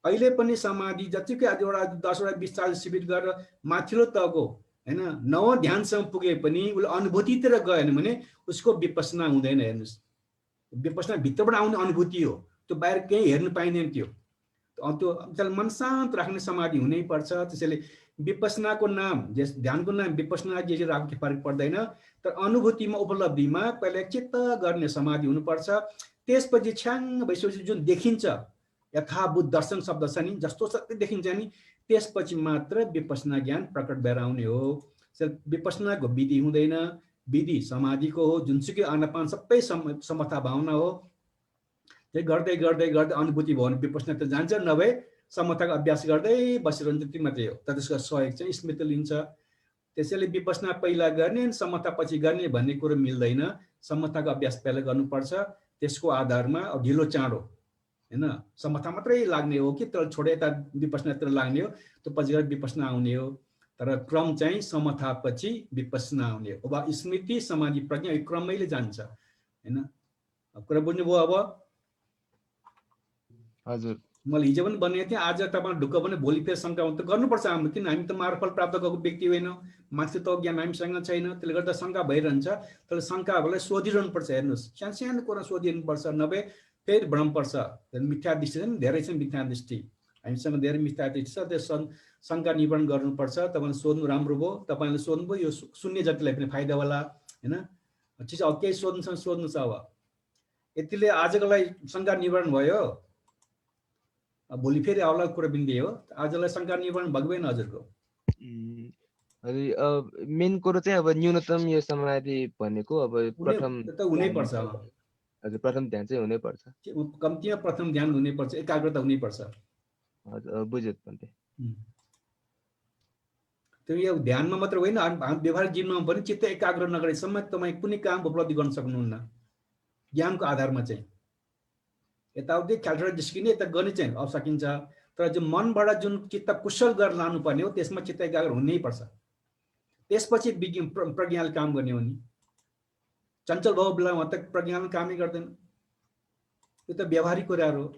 अहिले पनि समाधि जतिकै एउटा 10वटा 20-40 शिविर गरेर माथिल्लो तहको होइन 9 ध्यानसम्म पुगे पनि उसले अनुभूतितिर गएन भने उसको विपश्यना हुँदैन। हेर्नुहोस्, विपश्यना भित्रबाट आउने अनुभूति हो, त्यो बाहिर केही हेर्नु पाइँदैन। त्यो मन शान्त राख्ने समाधि हुनै पर्छ। त्यसैले विपश्यनाको नाम, ध्यानको नाम विपश्यना जे राख्ने फरक पर्दैन। तर अनुभूतिमा उपलब्धिमा पहिला चित्त गर्ने समाधि हुनुपर्छ। त्यसपछि छ्याङ्ग भइसकेपछि जुन देखिन्छ यथाभूत दर्शन शब्द छ नि, जस्तो सत्य देखिन्छ नि, त्यसपछि मात्र विपश्यना ज्ञान प्रकट भएर आउने हो। विपश्यनाको विधि हुँदैन, विधि समाधिको हो। जुनसुकै आनापान सबै समता भावना हो। त्यही गर्दै गर्दै गर्दै अनुभूति भयो भने विपश्यना त जान्छ, नभए समताको अभ्यास गर्दै बसिरहन्छ, त्यति मात्रै हो। तर त्यसको सहयोग चाहिँ स्मृति लिन्छ। त्यसैले विपश्यना पहिला गर्ने अनि समता पछि गर्ने भन्ने कुरो मिल्दैन। समताको अभ्यास पहिला गर्नुपर्छ, त्यसको आधारमा ढिलो चाँडो होइन समता मात्रै लाग्ने हो कि तर छोडे यता विपश्यनातिर लाग्ने हो, त्यो पछि गएर विपश्यना आउने हो। तर क्रम चाहिँ समता पछि विपश्यना आउने हो। अब स्मृति समाधि प्रज्ञा यो क्रमैले जान्छ होइन। कुरा बुझ्नुभयो? अब हजुर, मैले हिजो पनि भनेको थिएँ, आज तपाईँ ढुक्क पनि भोलि फेरि शङ्का त गर्नुपर्छ हाम्रो। किन हामी त मार्गफल प्राप्त गरेको व्यक्ति होइनौँ, माथि त ज्ञान हामीसँग छैन, त्यसले गर्दा शङ्का भइरहन्छ। तर शङ्काहरूलाई सोधिरहनुपर्छ। हेर्नुहोस्, सानो सानो कुरा सोधिरहनुपर्छ, नभए फेरि भ्रम पर्छ। मिथ्या दृष्टि छ नि, धेरै छ मिथ्या दृष्टि, हामीसँग धेरै मिथ्या दृष्टि छ। त्यो शङ्का निवारण गर्नुपर्छ। तपाईँले सोध्नु राम्रो भयो, तपाईँले सोध्नुभयो, यो सुन्ने जतिलाई पनि फाइदा होला होइन। ठिक छ, अब केही सोध्नु छ, अब यतिले आजको लागि शङ्का निवारण भयो। भोलि फेरि आउला कुरा बिन्दे हो। आजलाई शङ्का निवारण भएको भएन हजुरको? हजुर, मेन कुरो चाहिँ अब न्यूनतम यो समाधि भनेको अब प्रथम त हुनै पर्छ। हजुर, प्रथम ध्यान चाहिँ हुनै पर्छ। कम्तीमा प्रथम ध्यान हुनै पर्छ, एकाग्रता हुनै पर्छ। हजुर, बुझ्यो भन्थे। त्यो यो ध्यानमा मात्र होइन, हामी व्यवहारिक जीवनमा पनि चित्त एकाग्र नगरेसम्म तपाईँ कुनै काम उपलब्धि गर्न सक्नुहुन्न। ज्ञानको आधारमा चाहिँ यताउति ख्यालबाट जिस्किने, यता गर्ने चाहिँ अब सकिन्छ। तर जो मनबाट जुन चित्त कुशल गरेर लानुपर्ने हो त्यसमा चित्त एकाग्र हुनै पर्छ। त्यसपछि प्रज्ञाले काम गर्ने हो नि। चञ्चल भाव बेलामा त प्रज्ञाले कामै गर्दैन। यो त व्यवहारिक कुराहरु हो।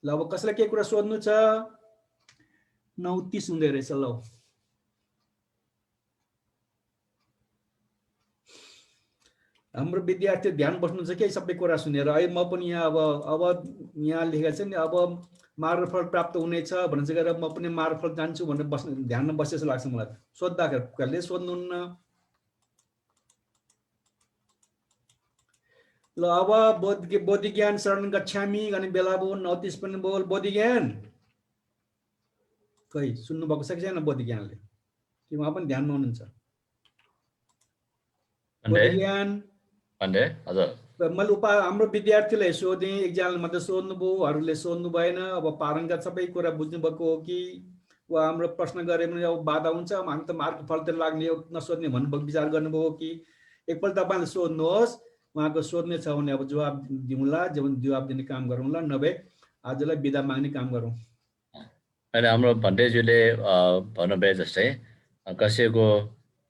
ल अब कसैलाई के कुरा सोध्नु छ 9:30 हुँदै रहेछ ल। हाम्रो विद्यार्थी ध्यान बस्नुहुन्छ के सबै कुरा सुनेर। अहिले म पनि यहाँ अब यहाँ लेखेको छ नि अब मार्गफल प्राप्त हुनेछ भन्छ गरेर म पनि मार्गफल जान्छु भनेर ध्यानमा बसे जस्तो लाग्छ मलाई। सोध्दाखेरि कहिले सोध्नुहुन्न। ल अब बोधि ज्ञान शरण गच्छामि गर्ने बेला भयो। 9:30 पनि बोल बोधि ज्ञान खै सुन्नु भएको छ कि छैन बोधि ज्ञानले कि उहाँ पनि ध्यानमा हुनुहुन्छ। बोधि ज्ञान भन्दै हजुर मैले हाम्रो विद्यार्थीलाई सोधेँ, एकजनाले मात्रै सोध्नुभयो, अरूले सोध्नु भएन। अब पारङ्गत सबै कुरा बुझ्नुभएको हो कि वा हाम्रो प्रश्न गरे पनि अब बाधा हुन्छ, हामी त मार्गफलतिर लाग्ने हो नसोध्ने भन्नुभयो, विचार गर्नुभयो कि एकपल्ट तपाईँले सोध्नुहोस्। उहाँको सोध्ने छ भने अब जवाब दिउँला, जवाब दिने काम गरौँला, नभए आजलाई बिदा माग्ने काम गरौँ। अहिले हाम्रो भन्टेज्यूले भन्नुभए जस्तै कसैको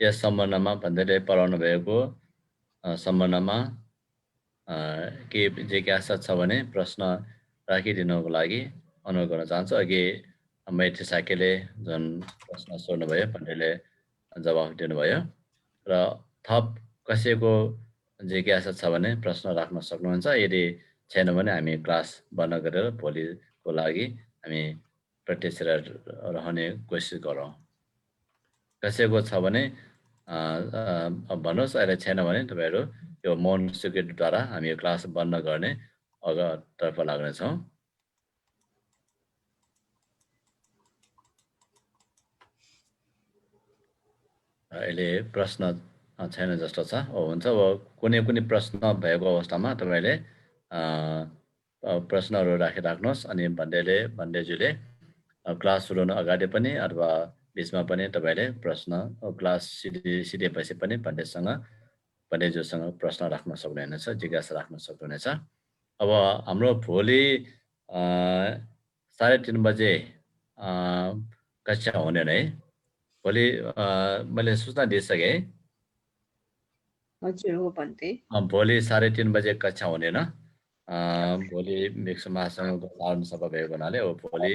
यस सम्बन्धमा भन्दैले पढाउनु भएको सम्बन्धमा के जिज्ञासा छ भने प्रश्न राखिदिनुको लागि अनुरोध गर्न चाहन्छु। अघि मैत्री साकेले जुन प्रश्न सोध्नुभयो भन्दैले जवाफ दिनुभयो र थप कसैको जिज्ञासा छ भने प्रश्न राख्न सक्नुहुन्छ। यदि छैन भने हामी क्लास बन्द गरेर भोलिको लागि हामी प्रत्यक्ष रहने कोसिस गरौँ। कसैको छ भने भन्नुहोस्, अहिले छैन भने तपाईँहरू यो मौन स्वीकृतिद्वारा हामी यो क्लास बन्द गर्ने तर्फ लाग्नेछौँ। अहिले प्रश्न छैन जस्तो छ। हुन्छ, अब कुनै प्रश्न भएको अवस्थामा तपाईँले प्रश्नहरू राखिराख्नुहोस्। अनि भन्डेज्यूले क्लास सुरु हुन अगाडि पनि अथवा बिचमा पनि तपाईँले प्रश्न क्लास सिधेपछि पनि भन्डेज्यूसँग प्रश्न राख्न सक्नुहुनेछ, जिज्ञासा राख्न सक्नुहुनेछ। अब हाम्रो भोलि 3:30 बजे कक्षा हुने है। भोलि मैले सूचना दिइसकेँ। हजुर हो भन्थे। भोलि 3:30 बजे कक्षा हुनेन। भोलि भिक्षु महासङ्घको साधारण सभा भएको हुनाले अब भोलि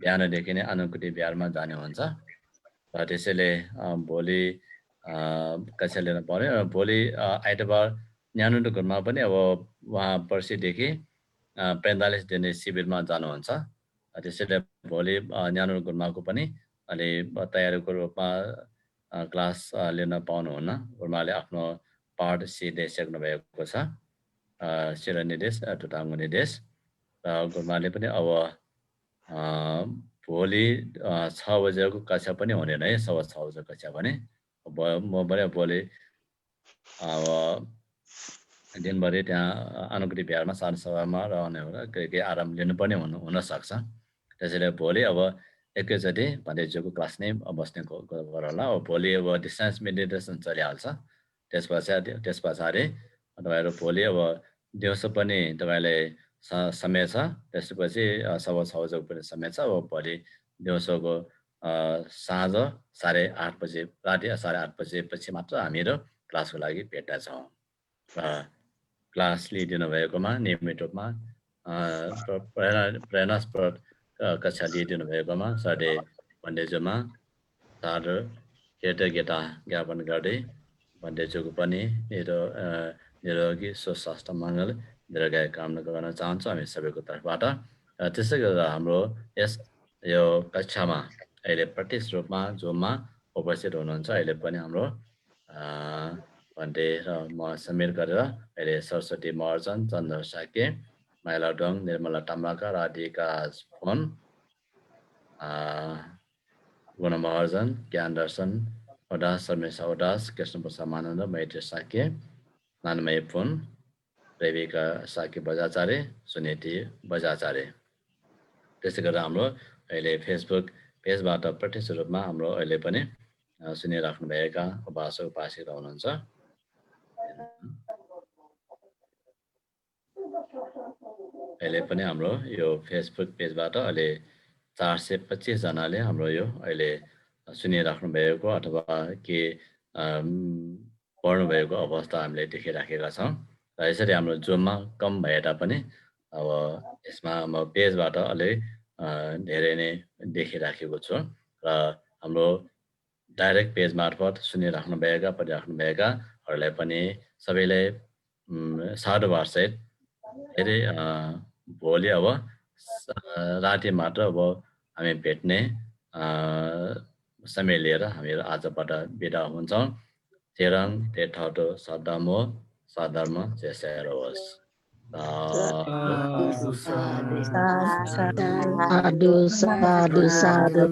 बिहानदेखि नै अनुकुटी बिहारमा जाने हुन्छ। र त्यसैले भोलि कक्षा लिन पर्यो। भोलि आइतबार न्यानो घरमा पनि अब उहाँ पर्सिदेखि 45 दिने शिविरमा जानुहुन्छ। त्यसैले भोलि न्यानो गुरुमाको पनि अलि तयारीको रूपमा क्लास लिन पाउनुहुन्न। गुरुमाले आफ्नो पाठ सिधाइसक्नु भएको छ, शिलानिर्देश टुटाङ्गो निर्देश। र गुरुमाले पनि अब भोलि 6 बजेको कक्षा पनि हुँदैन है, 6:15 बजेको कक्षा पनि। म पनि भोलि अब दिनभरि त्यहाँ अनुकुटी बिहारमा साधारण सभामा रहने होला, केही आराम लिनुपर्ने हुनसक्छ। त्यसैले भोलि अब एकैचोटि भन्डेज्यूको क्लास नै बस्ने गरौँला। अब भोलि अब डिस्टेन्स मेडिटेसन चलिहाल्छ। त्यस पछाडि तपाईँहरू भोलि अब दिउँसो पनि तपाईँलाई समय छ, त्यसपछि 6:15 बजेको पनि समय छ। अब भोलि दिउँसोको साँझ 8:30 बजे, राति 8:30 बजेपछि मात्र हामीहरू क्लासको लागि भेट्नेछौँ। क्लास लिइदिनु भएकोमा नियमित रूपमा प्रेरणास्पद कक्षा लिइदिनु भएकोमा साथै भन्डेज्यूमा सादर कृतज्ञता ज्ञापन गर्दै भन्डेज्यूको पनि निरोगी स्वास्थ्य मङ्गल दीर्घायु कामना गर्न चाहन्छु हामी सबैको तर्फबाट। त्यसै गरेर हाम्रो यो कक्षामा अहिले प्रत्यक्ष रूपमा जुममा उपस्थित हुनुहुन्छ। अहिले पनि हाम्रो भन्डे र म समेत गरेर अहिले सरस्वती महर्जन, चन्द्र साके, माइला डोङ, निर्मला ताम्बाका, राधिका फोन, गुण महर्जन, ज्ञान दर्शन उदास, शर्मेशा उदास, कृष्णप्रसाद मानन्द, मैत्री साके, नानमय फोन, रेविका साके बजाचार्य, सुनीति बजाचार्य। त्यसै गरेर हाम्रो अहिले फेसबुक पेजबाट प्रत्यक्ष रूपमा हाम्रो अहिले पनि सुनिराख्नुभएका उपासक उपासिका हुनुहुन्छ। अहिले पनि हाम्रो यो फेसबुक पेजबाट अहिले 425 जनाले हाम्रो यो अहिले सुनिराख्नु भएको अथवा के पढ्नु भएको अवस्था हामीले देखिराखेका छौँ। र र यसरी हाम्रो जुममा कम भए तापनि अब यसमा म पेजबाट अलि धेरै नै देखिराखेको छु र हाम्रो डाइरेक्ट पेज मार्फत सुनिराख्नु भएका पढिराख्नु भएकाहरूलाई पनि सबैलाई साधुवाद सहित धेरै भोलि अब राति मात्र अब हामी भेट्ने समय लिएर हामीहरू आजबाट बिदा हुन्छौँ तेरङ तेठाटो सदमो सधर्म जय होस् साधु साधु Sadhu, sadhu, sadhu.